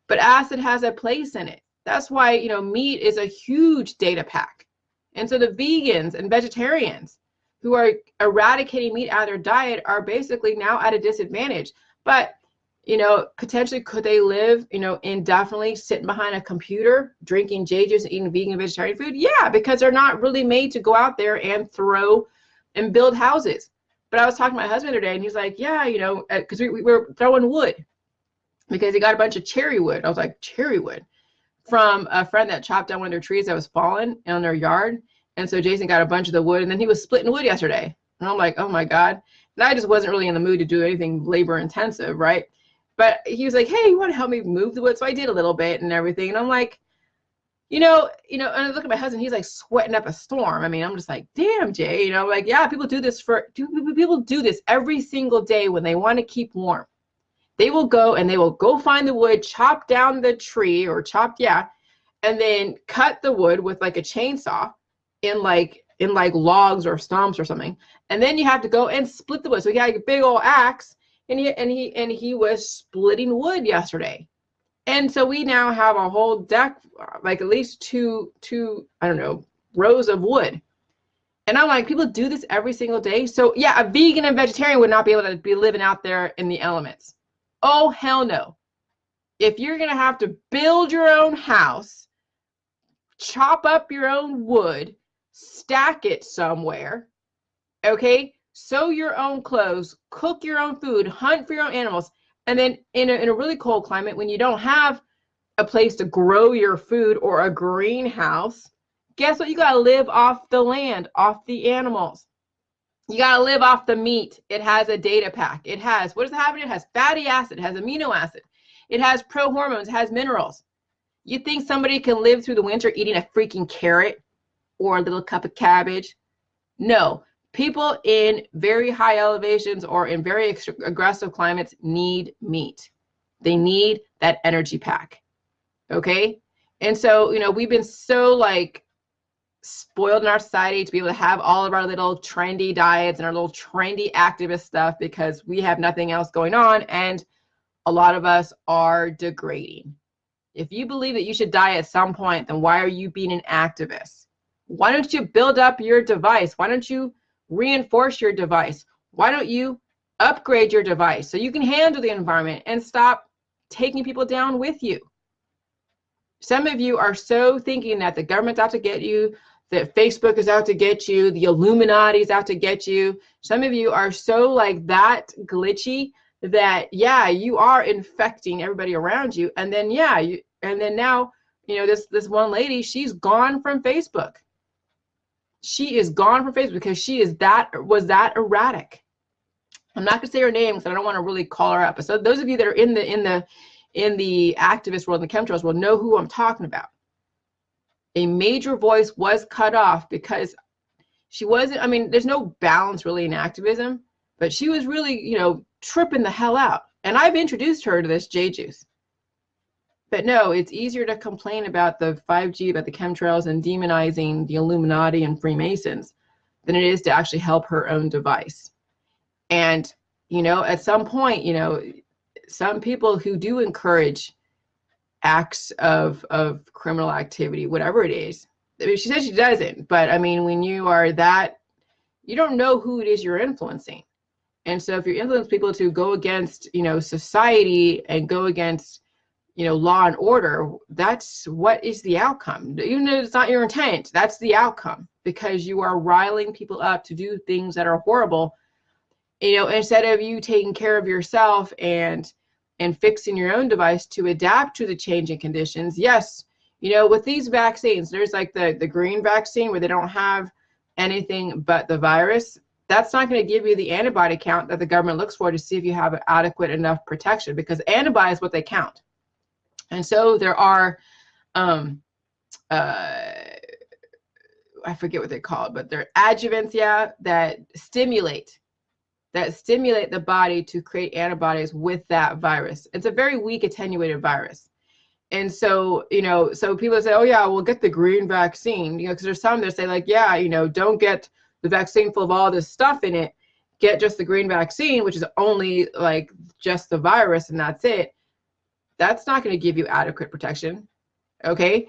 But acid has a place in it. That's why, meat is a huge data pack. And so the vegans and vegetarians who are eradicating meat out of their diet are basically now at a disadvantage. But, potentially could they live, indefinitely sitting behind a computer, drinking J juice and eating vegan and vegetarian food? Yeah, because they're not really made to go out there and throw and build houses. But I was talking to my husband today, and he's like, yeah, because we were throwing wood because he got a bunch of cherry wood. I was like, cherry wood? From a friend that chopped down one of their trees that was fallen in their yard. And so Jason got a bunch of the wood, and then he was splitting wood yesterday. And I'm like, oh my God. And I just wasn't really in the mood to do anything labor intensive, right? But he was like, hey, you want to help me move the wood? So I did a little bit and everything. And I'm like, and I look at my husband, he's like sweating up a storm. I mean, I'm just like, damn, Jay, like, yeah, people do this every single day when they want to keep warm. They will go and they will go find the wood, chop down the tree or and then cut the wood with like a chainsaw in like logs or stumps or something. And then you have to go and split the wood. So he had a big old axe, and he was splitting wood yesterday. And so we now have a whole deck, like at least two, I don't know, rows of wood. And I'm like, people do this every single day. So yeah, a vegan and vegetarian would not be able to be living out there in the elements. Oh, hell no. If you're going to have to build your own house, chop up your own wood, stack it somewhere, okay, sew your own clothes, cook your own food, hunt for your own animals, and then in a really cold climate, when you don't have a place to grow your food or a greenhouse, guess what? You got to live off the land, off the animals. You got to live off the meat. It has a data pack. It has, what does it have in it? It has fatty acid, it has amino acid, it has prohormones, it has minerals. You think somebody can live through the winter eating a freaking carrot or a little cup of cabbage? No. People in very high elevations or in very aggressive climates need meat. They need that energy pack. Okay? And so, we've been so like spoiled in our society to be able to have all of our little trendy diets and our little trendy activist stuff because we have nothing else going on, and a lot of us are degrading. If you believe that you should die at some point, then why are you being an activist? Why don't you build up your device? Why don't you reinforce your device? Why don't you upgrade your device so you can handle the environment and stop taking people down with you? Some of you are so thinking that the government's out to get you, that Facebook is out to get you, the Illuminati is out to get you. Some of you are so like that glitchy that, yeah, you are infecting everybody around you. And then, now, this one lady, she's gone from Facebook. She is gone from Facebook because she was that erratic. I'm not gonna say her name because I don't want to really call her up. So those of you that are in the activist world, in the chemtrails world, know who I'm talking about. A major voice was cut off because she wasn't, there's no balance really in activism, but she was really, tripping the hell out. And I've introduced her to this J juice. But no, it's easier to complain about the 5G, about the chemtrails and demonizing the Illuminati and Freemasons than it is to actually help her own device. And, at some point, some people who do encourage acts of criminal activity, whatever it is, I mean, she says she doesn't, but I mean, when you are that, you don't know who it is you're influencing. And so if you influence people to go against, society and go against, law and order, that's what is the outcome. Even though it's not your intent, that's the outcome, because you are riling people up to do things that are horrible. Instead of you taking care of yourself and fixing your own device to adapt to the changing conditions. Yes, with these vaccines, there's like the green vaccine where they don't have anything but the virus. That's not going to give you the antibody count that the government looks for to see if you have adequate enough protection, because antibodies is what they count. And so there are, I forget what they call it, but they're adjuvants, that stimulate the body to create antibodies with that virus. It's a very weak attenuated virus. And so, so people say, oh yeah, we'll get the green vaccine, because there's some that say like, yeah, don't get the vaccine full of all this stuff in it, get just the green vaccine, which is only like just the virus and that's it. That's not going to give you adequate protection. Okay.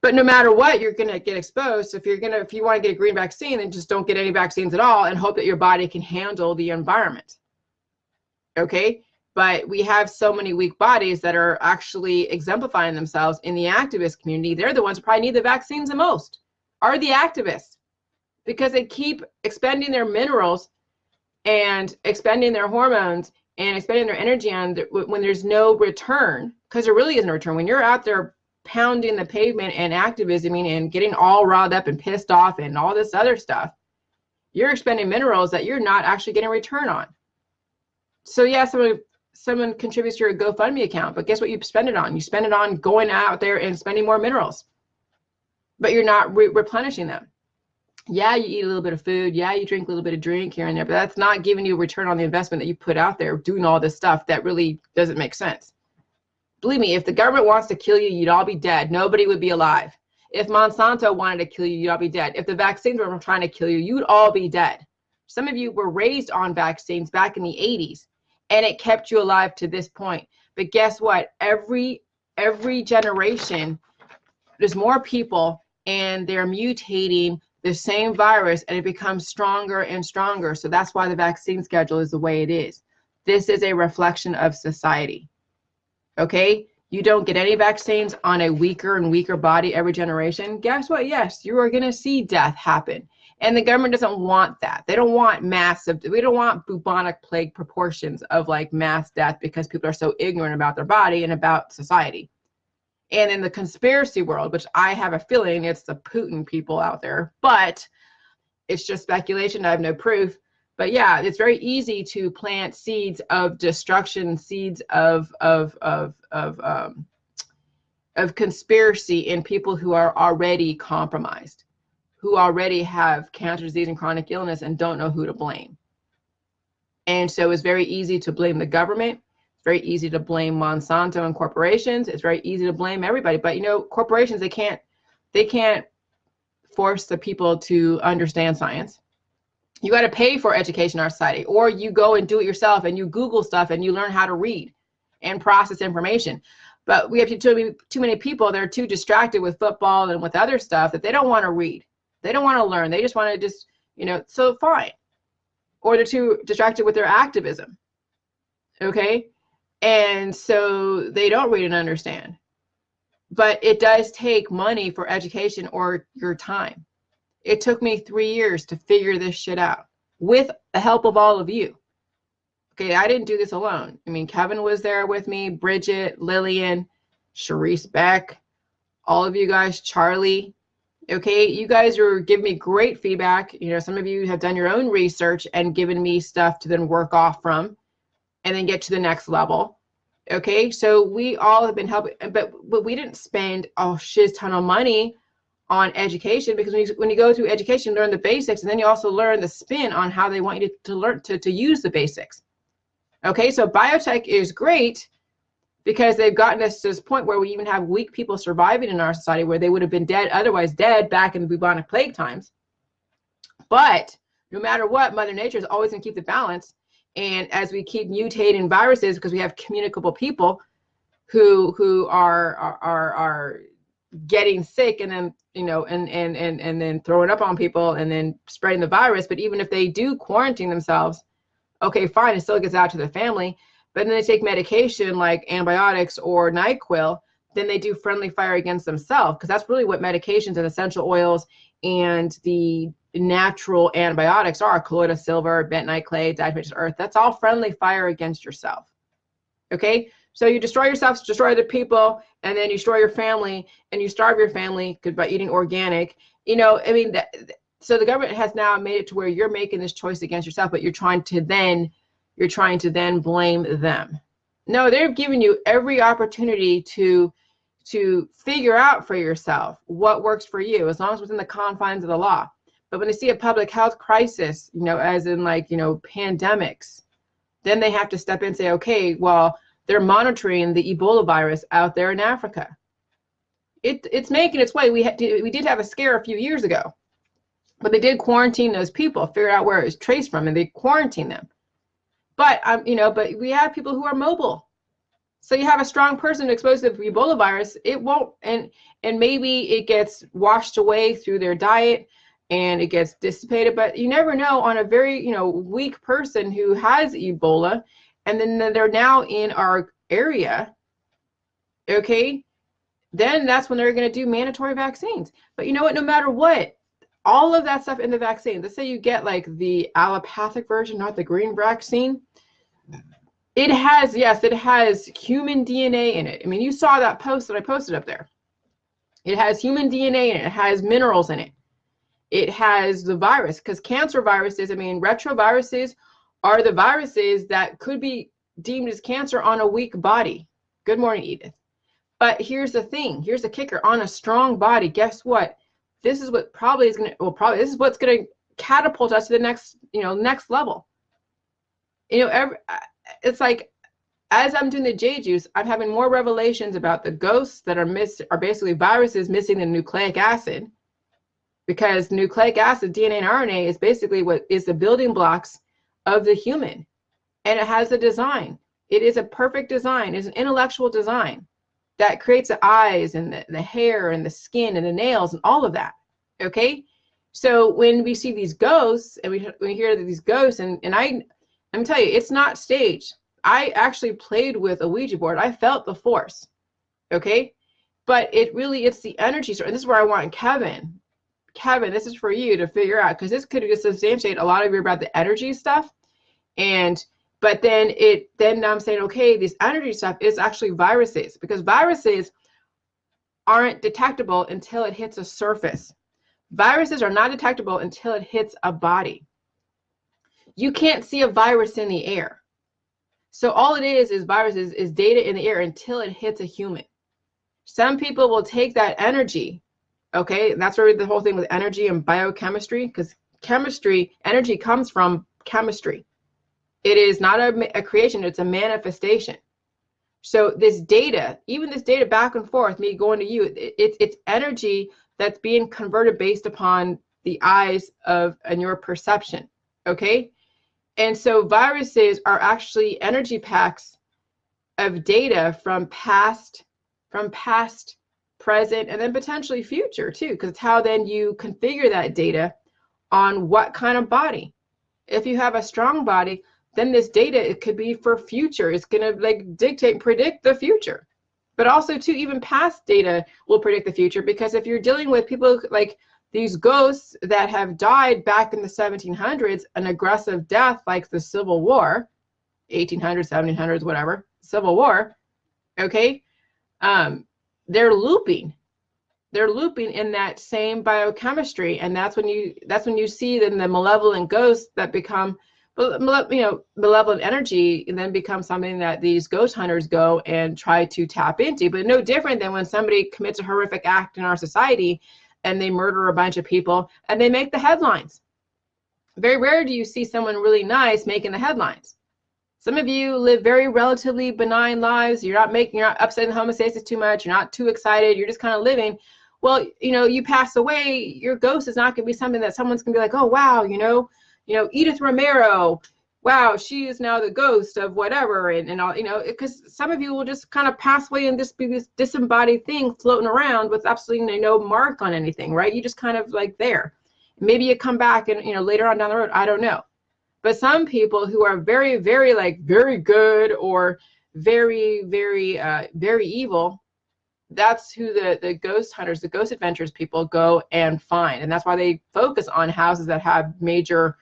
But no matter what, you're going to get exposed. So if you want to get a green vaccine, then just don't get any vaccines at all and hope that your body can handle the environment. Okay. But we have so many weak bodies that are actually exemplifying themselves in the activist community. They're the ones who probably need the vaccines the most, are the activists, because they keep expending their minerals and expending their hormones and expending their energy on when there's no return, because there really isn't a return. When you're out there pounding the pavement and activism and getting all riled up and pissed off and all this other stuff, you're expending minerals that you're not actually getting a return on. So yeah, someone contributes to your GoFundMe account, but guess what you spend it on? You spend it on going out there and spending more minerals, but you're not replenishing them. Yeah, you eat a little bit of food. Yeah, you drink a little bit of drink here and there, but that's not giving you a return on the investment that you put out there doing all this stuff that really doesn't make sense. Believe me, if the government wants to kill you, you'd all be dead. Nobody would be alive. If Monsanto wanted to kill you, you'd all be dead. If the vaccines were trying to kill you, you'd all be dead. Some of you were raised on vaccines back in the 80s, and it kept you alive to this point. But guess what? Every generation, there's more people, and they're mutating the same virus, and it becomes stronger and stronger. So that's why the vaccine schedule is the way it is. This is a reflection of society. Okay, you don't get any vaccines on a weaker and weaker body every generation. Guess what? Yes, you are going to see death happen. And the government doesn't want that. They don't want we don't want bubonic plague proportions of like mass death, because people are so ignorant about their body and about society. And in the conspiracy world, which I have a feeling it's the Putin people out there, but it's just speculation. I have no proof. But yeah, it's very easy to plant seeds of destruction, seeds of conspiracy in people who are already compromised, who already have cancer, disease, and chronic illness and don't know who to blame. And so it's very easy to blame the government. It's very easy to blame Monsanto and corporations. It's very easy to blame everybody. But corporations, they can't force the people to understand science. You got to pay for education in our society, or you go and do it yourself and you Google stuff and you learn how to read and process information. But we have too many people that are too distracted with football and with other stuff that they don't want to read. They don't want to learn. They just want to just, so fine. Or they're too distracted with their activism. Okay. And so they don't read and understand. But it does take money for education or your time. It took me 3 years to figure this shit out with the help of all of you. Okay, I didn't do this alone. I mean, Kevin was there with me, Bridget, Lillian, Sharice Beck, all of you guys, Charlie. Okay, you guys are giving me great feedback. Some of you have done your own research and given me stuff to then work off from and then get to the next level. Okay, so we all have been helping, but we didn't spend a shit ton of money on education, because when you go through education, you learn the basics, and then you also learn the spin on how they want you to learn to use the basics. Okay, so biotech is great because they've gotten us to this point where we even have weak people surviving in our society where they would have been otherwise dead back in the bubonic plague times. But no matter what, Mother Nature is always going to keep the balance. And as we keep mutating viruses, because we have communicable people who are getting sick and then, you know, and then throwing up on people and then spreading the virus. But even if they do quarantine themselves, okay, fine, it still gets out to the family. But then they take medication like antibiotics or NyQuil, then they do friendly fire against themselves, because that's really what medications and essential oils and the natural antibiotics are. Colloidal silver, bentonite clay, diatomaceous earth, that's all friendly fire against yourself. Okay, so you destroy yourself, destroy other people, and then you destroy your family, and you starve your family by eating organic. You know, I mean, so the government has now made it to where you're making this choice against yourself, but you're trying to then blame them. No, they're giving you every opportunity to figure out for yourself what works for you, as long as within the confines of the law. But when they see a public health crisis, you know, as in like, you know, pandemics, then they have to step in and say, okay, well, they're monitoring the Ebola virus out there in Africa. It's making its way. We did have a scare a few years ago, but they did quarantine those people, figure out where it was traced from, and they quarantined them. But you know, but we have people who are mobile. So you have a strong person exposed to the Ebola virus, it won't, and maybe it gets washed away through their diet and it gets dissipated, but you never know on a very, you know, weak person who has Ebola, and then they're now in our area, okay, then that's when they're going to do mandatory vaccines. But you know what, no matter what, all of that stuff in the vaccine, let's say you get like the allopathic version, not the green vaccine, it has, yes, it has human DNA in it. I mean, you saw that post that I posted up there. It has human DNA in it. It has minerals in it. It has the virus, because cancer viruses, I mean, retroviruses are the viruses that could be deemed as cancer on a weak body. Good morning, Edith. But here's the thing. Here's the kicker. On a strong body, guess what? This is what probably is going to, well, probably this is what's going to catapult us to the next, you know, next level. You know, it's like, as I'm doing the Jade Juice, I'm having more revelations about the ghosts that are basically viruses missing the nucleic acid, because nucleic acid, DNA and RNA, is basically what is the building blocks of the human, and it has a design. It is a perfect design. It's an intellectual design that creates the eyes and the hair and the skin and the nails and all of that. Okay, so when we see these ghosts and we hear that these ghosts, and I'm telling you, it's not staged. I actually played with a Ouija board. I felt the force, okay? But it's the energy. And this is where I want Kevin. Kevin, this is for you to figure out, because this could substantiate a lot of you about the energy stuff. But then I'm saying, okay, this energy stuff is actually viruses, because viruses aren't detectable until it hits a surface. Viruses are not detectable until it hits a body. You can't see a virus in the air. So all it is viruses is data in the air until it hits a human. Some people will take that energy, okay, and that's where the whole thing with energy and biochemistry, because energy comes from chemistry. It is not a creation, it's a manifestation. So this data, even this data back and forth, me going to you, it's energy that's being converted based upon the eyes and your perception, okay? And so viruses are actually energy packs of data from past, present, and then potentially future too, because it's how then you configure that data on what kind of body. If you have a strong body, then this data, it could be for future. It's going to like dictate, predict the future. But also too, even past data will predict the future, because if you're dealing with people like these ghosts that have died back in the 1700s, an aggressive death like the Civil War, 1800s, 1700s, whatever, Civil War, okay, they're looping in that same biochemistry, and that's when you see then the malevolent ghosts that become, malevolent energy, and then become something that these ghost hunters go and try to tap into. But no different than when somebody commits a horrific act in our society and they murder a bunch of people and they make the headlines. Very rare do you see someone really nice making the headlines. Some of you live very relatively benign lives. You're not upsetting the homostasis too much. You're not too excited. You're just kind of living. Well, you pass away, your ghost is not going to be something that someone's going to be like, oh, wow, Edith Romero, wow, she is now the ghost of whatever, and all, you know, because some of you will just kind of pass away and just be this disembodied thing floating around with absolutely no mark on anything, right? You just kind of like there. Maybe you come back and, you know, later on down the road, I don't know. But some people who are very, very, like, very good or very, very, very evil, that's who the ghost hunters, the ghost adventures people go and find. And that's why they focus on houses that have major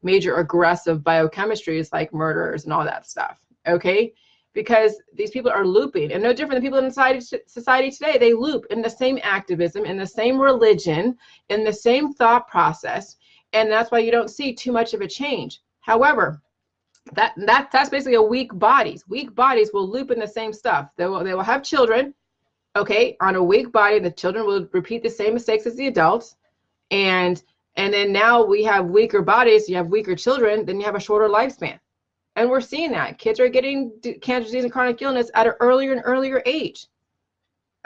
aggressive biochemistries like murderers and all that stuff, okay? Because these people are looping, and no different than people in society today. They loop in the same activism, in the same religion, in the same thought process, and that's why you don't see too much of a change. However, that's basically a weak bodies. Weak bodies will loop in the same stuff. They will have children, okay? On a weak body, the children will repeat the same mistakes as the adults, and then now we have weaker bodies, you have weaker children, then you have a shorter lifespan. And we're seeing that. Kids are getting cancer, disease, and chronic illness at an earlier and earlier age.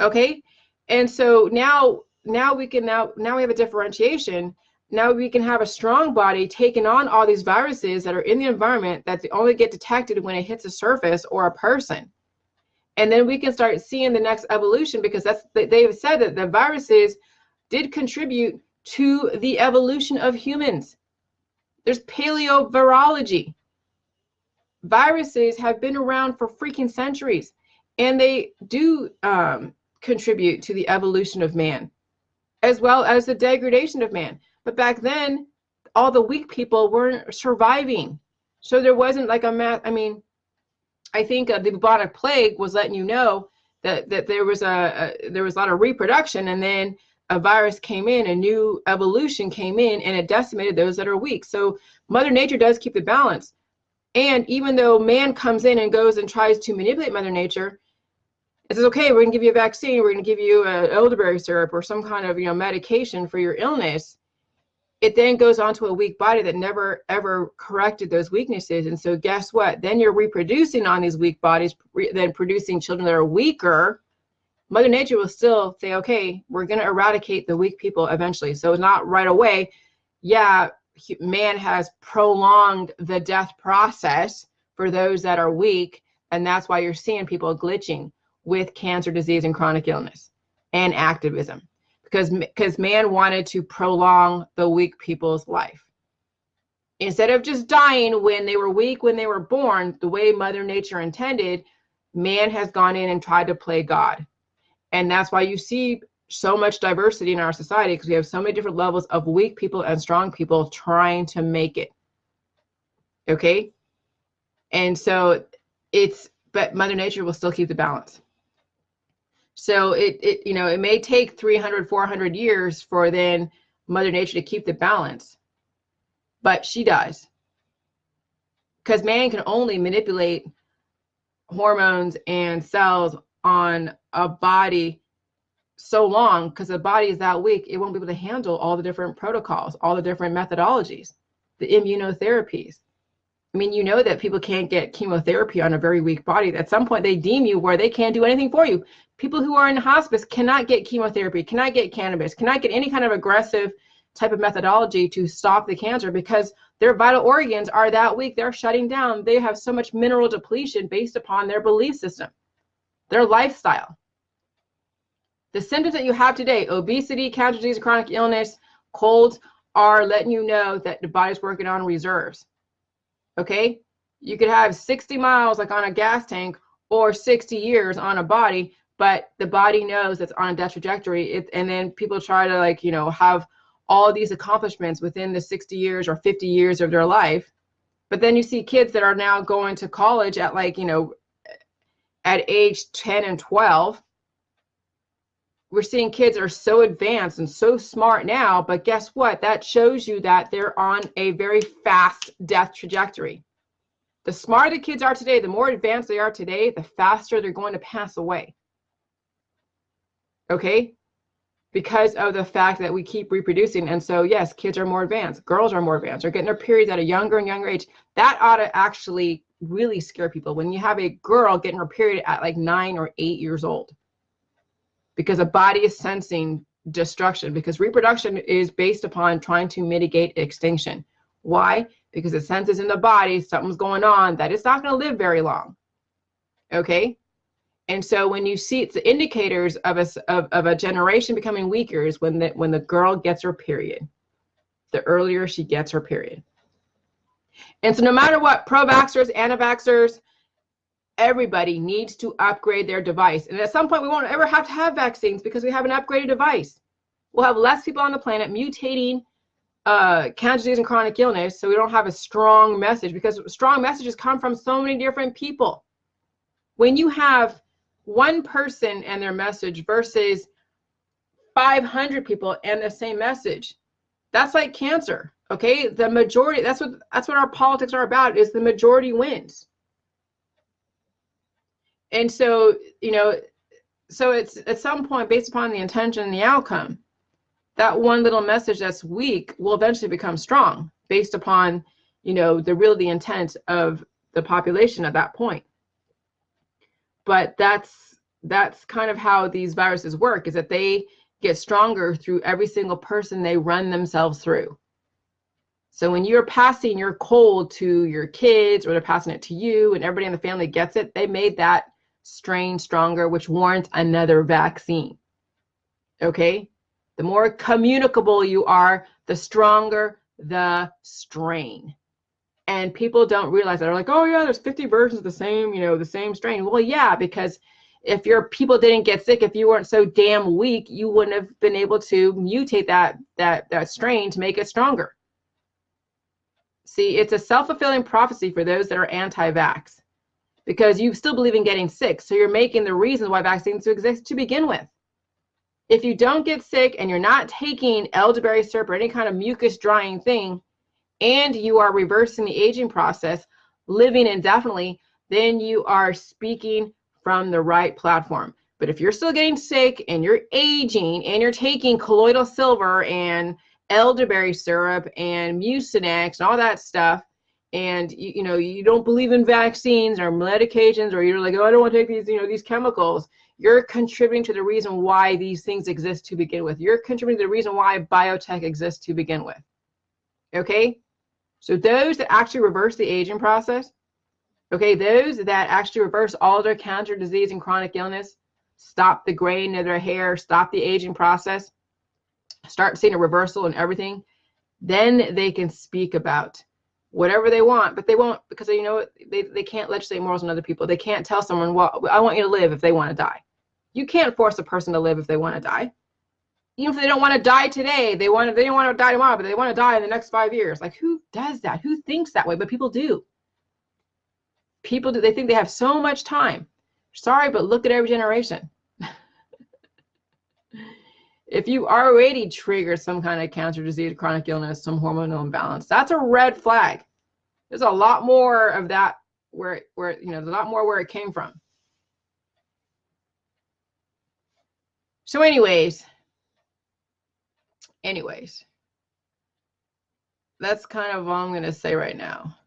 Okay? And so now we have a differentiation. Now we can have a strong body taking on all these viruses that are in the environment that they only get detected when it hits a surface or a person. And then we can start seeing the next evolution, because they've said that the viruses did contribute to the evolution of humans. There's paleovirology. Viruses have been around for freaking centuries, and they do contribute to the evolution of man, as well as the degradation of man. But back then, all the weak people weren't surviving. So there wasn't like I think the bubonic plague was letting you know that there was a lot of reproduction, and then a virus came in, a new evolution came in, and it decimated those that are weak. So Mother Nature does keep the balance. And even though man comes in and goes and tries to manipulate Mother Nature, it says, okay, we're gonna give you a vaccine, we're gonna give you elderberry syrup or some kind of, you know, medication for your illness. It then goes on to a weak body that never ever corrected those weaknesses. And so guess what? Then you're reproducing on these weak bodies, then producing children that are weaker. Mother Nature will still say, okay, we're going to eradicate the weak people eventually. So it's not right away. Yeah, man has prolonged the death process for those that are weak. And that's why you're seeing people glitching with cancer, disease, and chronic illness and activism. Because man wanted to prolong the weak people's life. Instead of just dying when they were weak, when they were born, the way Mother Nature intended, man has gone in and tried to play God. And that's why you see so much diversity in our society, because we have so many different levels of weak people and strong people trying to make it. Okay? And so but Mother Nature will still keep the balance. So it may take 300, 400 years for then Mother Nature to keep the balance, but she does. Because man can only manipulate hormones and cells on a body so long, because the body is that weak, it won't be able to handle all the different protocols, all the different methodologies, the immunotherapies. I mean, you know that people can't get chemotherapy on a very weak body. At some point, they deem you where they can't do anything for you. People who are in hospice cannot get chemotherapy, cannot get cannabis, cannot get any kind of aggressive type of methodology to stop the cancer, because their vital organs are that weak. They're shutting down. They have so much mineral depletion based upon their belief system, their lifestyle. The symptoms that you have today, obesity, cancer, disease, chronic illness, colds, are letting you know that the body's working on reserves. Okay? You could have 60 miles like on a gas tank, or 60 years on a body, but the body knows it's on a death trajectory. And then people try to have all these accomplishments within the 60 years or 50 years of their life. But then you see kids that are now going to college at at age 10 and 12. We're seeing kids are so advanced and so smart now, but guess what? That shows you that they're on a very fast death trajectory. The smarter the kids are today, the more advanced they are today, the faster they're going to pass away. Okay? Because of the fact that we keep reproducing. And so, yes, kids are more advanced. Girls are more advanced. They're getting their periods at a younger and younger age. That ought to actually really scare people when you have a girl getting her period at like 9 or 8 years old. Because a body is sensing destruction, because reproduction is based upon trying to mitigate extinction. Why? because it senses in the body something's going on, that it's not going to live very long. Okay? And so when you see it's the indicators of a generation becoming weaker is when the girl gets her period. The earlier she gets her period. And so no matter what, pro-vaxxers, anti-vaxxers, everybody needs to upgrade their device. And at some point, we won't ever have to have vaccines because we have an upgraded device. We'll have less people on the planet mutating cancer disease and chronic illness, so we don't have a strong message, because strong messages come from so many different people. When you have one person and their message versus 500 people and the same message, that's like cancer. Okay, the majority, that's what our politics are about, is the majority wins. And so, you know, so it's at some point, based upon the intention and the outcome, that one little message that's weak will eventually become strong based upon, you know, the intent of the population at that point. But that's kind of how these viruses work, is that they get stronger through every single person they run themselves through. So when you're passing your cold to your kids, or they're passing it to you, and everybody in the family gets it, they made that strain stronger, which warrants another vaccine. Okay? The more communicable you are, the stronger the strain. And people don't realize that. They're like, oh yeah, there's 50 versions of the same, you know, the same strain. Well, yeah, because if your people didn't get sick, if you weren't so damn weak, you wouldn't have been able to mutate that strain to make it stronger. See, it's a self-fulfilling prophecy for those that are anti-vax, because you still believe in getting sick. So you're making the reasons why vaccines exist to begin with. If you don't get sick and you're not taking elderberry syrup or any kind of mucus drying thing, and you are reversing the aging process, living indefinitely, then you are speaking from the right platform. But if you're still getting sick and you're aging and you're taking colloidal silver and elderberry syrup and Mucinex and all that stuff, and you know, you don't believe in vaccines or medications, or you're like, oh, I don't want to take these, you know, these chemicals, you're contributing to the reason why these things exist to begin with. You're contributing to the reason why biotech exists to begin with. Okay? So those that actually reverse the aging process, okay, those that actually reverse all their cancer disease and chronic illness, stop the graying of their hair, stop the aging process, start seeing a reversal in everything, then they can speak about whatever they want. But they won't, because you know they can't legislate morals on other people. They can't tell someone, well, I want you to live if they want to die. You can't force a person to live if they want to die. Even if they don't want to die today, they don't want to die tomorrow, but they want to die in the next 5 years. Like, who does that? Who thinks that way? But people do. People do. They think they have so much time. Sorry, but look at every generation. If you already triggered some kind of cancer disease, chronic illness, some hormonal imbalance, that's a red flag. There's a lot more of that where you know, there's a lot more where it came from. So anyways, that's kind of all I'm going to say right now.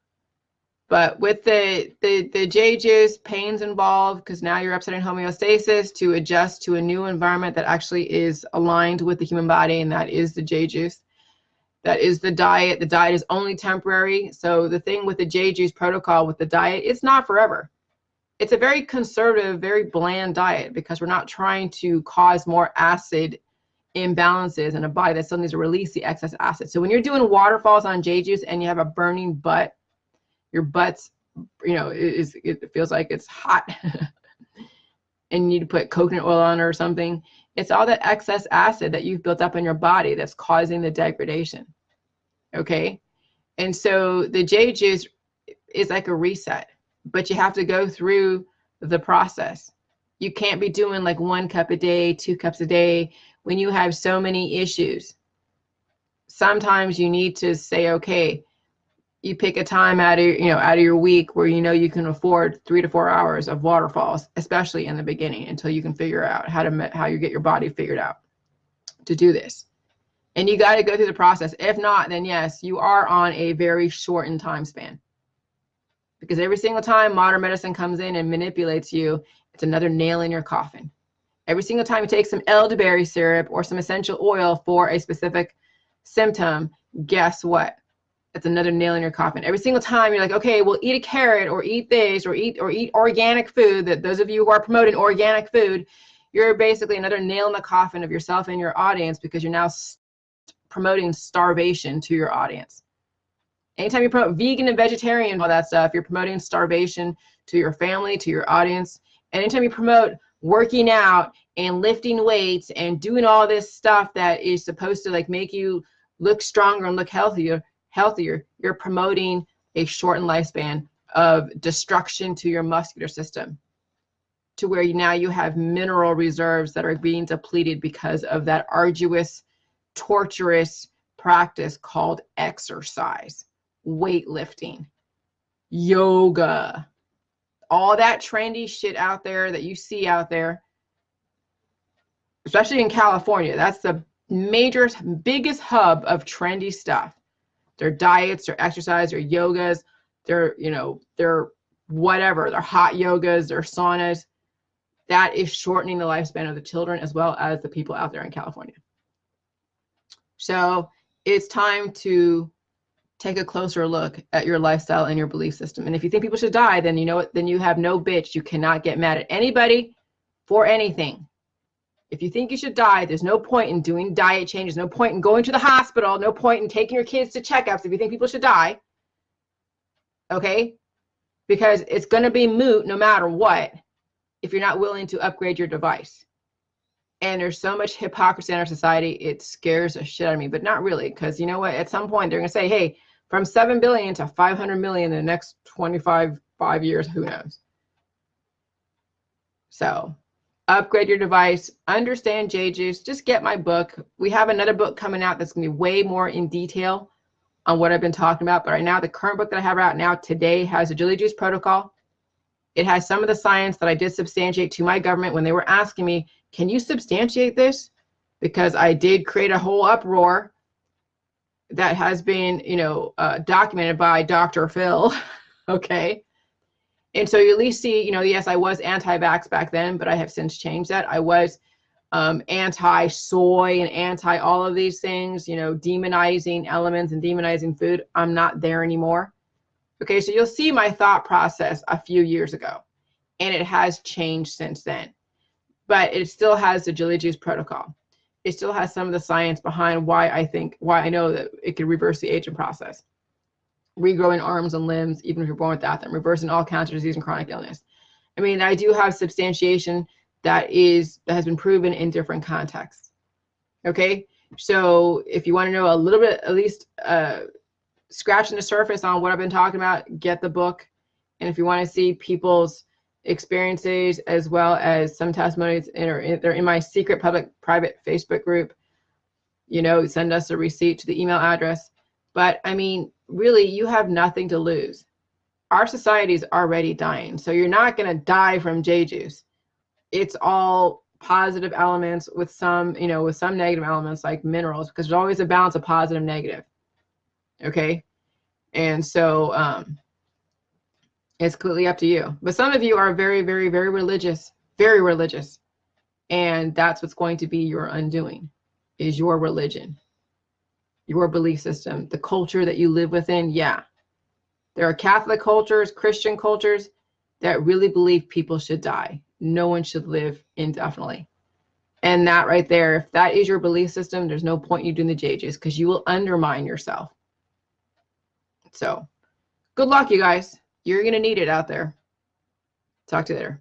But with the J juice, pains involved, because now you're upsetting homeostasis to adjust to a new environment that actually is aligned with the human body, and that is the J juice. That is the diet. The diet is only temporary. So the thing with the J juice protocol with the diet, it's not forever. It's a very conservative, very bland diet, because we're not trying to cause more acid imbalances in a body that still needs to release the excess acid. So when you're doing waterfalls on J juice and you have a burning butt, your butt's, you know, it feels like it's hot and you need to put coconut oil on it or something. It's all that excess acid that you've built up in your body that's causing the degradation. Okay? And so the J juice is like a reset, but you have to go through the process. You can't be doing like 1 cup a day, 2 cups a day when you have so many issues. Sometimes you need to say, okay, you pick a time out of your week where you know you can afford 3 to 4 hours of waterfalls, especially in the beginning, until you can figure out how you get your body figured out to do this. And you got to go through the process. If not, then yes, you are on a very shortened time span, because every single time modern medicine comes in and manipulates you, it's another nail in your coffin. Every single time you take some elderberry syrup or some essential oil for a specific symptom, guess what? That's another nail in your coffin. Every single time you're like, okay, well, eat a carrot or eat this or eat organic food. That those of you who are promoting organic food, you're basically another nail in the coffin of yourself and your audience, because you're now promoting starvation to your audience. Anytime you promote vegan and vegetarian, all that stuff, you're promoting starvation to your family, to your audience. And anytime you promote working out and lifting weights and doing all this stuff that is supposed to like make you look stronger and look healthier, you're promoting a shortened lifespan of destruction to your muscular system, to where now you have mineral reserves that are being depleted because of that arduous, torturous practice called exercise, weightlifting, yoga, all that trendy shit out there that you see out there, especially in California. That's the biggest hub of trendy stuff. Their diets, their exercise, their yogas, their whatever, their hot yogas, their saunas. That is shortening the lifespan of the children as well as the people out there in California. So it's time to take a closer look at your lifestyle and your belief system. And if you think people should die, then you know what? Then you have no bitch. You cannot get mad at anybody for anything. If you think you should die, there's no point in doing diet changes, no point in going to the hospital, no point in taking your kids to checkups if you think people should die. Okay? Because it's going to be moot no matter what if you're not willing to upgrade your device. And there's so much hypocrisy in our society, it scares the shit out of me, but not really, because you know what? At some point, they're going to say, hey, from 7 billion to 500 million in the next 5 years, who knows? So upgrade your device, understand J-Juice, just get my book. We have another book coming out that's going to be way more in detail on what I've been talking about. But right now, the current book that I have out now today has the Julie Juice Protocol. It has some of the science that I did substantiate to my government when they were asking me, can you substantiate this? Because I did create a whole uproar that has been, documented by Dr. Phil, okay? And so you at least see, yes, I was anti-vax back then, but I have since changed that. I was anti-soy and anti all of these things, demonizing elements and demonizing food. I'm not there anymore. Okay, so you'll see my thought process a few years ago, and it has changed since then. But it still has the Julie Juice Protocol. It still has some of the science behind why I know that it can reverse the aging process. Regrowing arms and limbs, even if you're born without them, reversing all cancer, disease, and chronic illness. I mean, I do have substantiation that has been proven in different contexts. Okay, so if you want to know a little bit, at least scratching the surface on what I've been talking about, get the book. And if you want to see people's experiences as well as some testimonies, they're in my secret private Facebook group. Send us a receipt to the email address. But I mean, really, you have nothing to lose. Our society is already dying, so you're not going to die from J-Juice. It's all positive elements with some negative elements like minerals, because there's always a balance of positive and negative. Okay, and so it's completely up to you. But some of you are very, very, very religious, and that's what's going to be your undoing, is your religion, your belief system, the culture that you live within. Yeah, there are Catholic cultures, Christian cultures that really believe people should die. No one should live indefinitely. And that right there, if that is your belief system, there's no point in you doing the J-Juice, because you will undermine yourself. So good luck, you guys. You're going to need it out there. Talk to you later.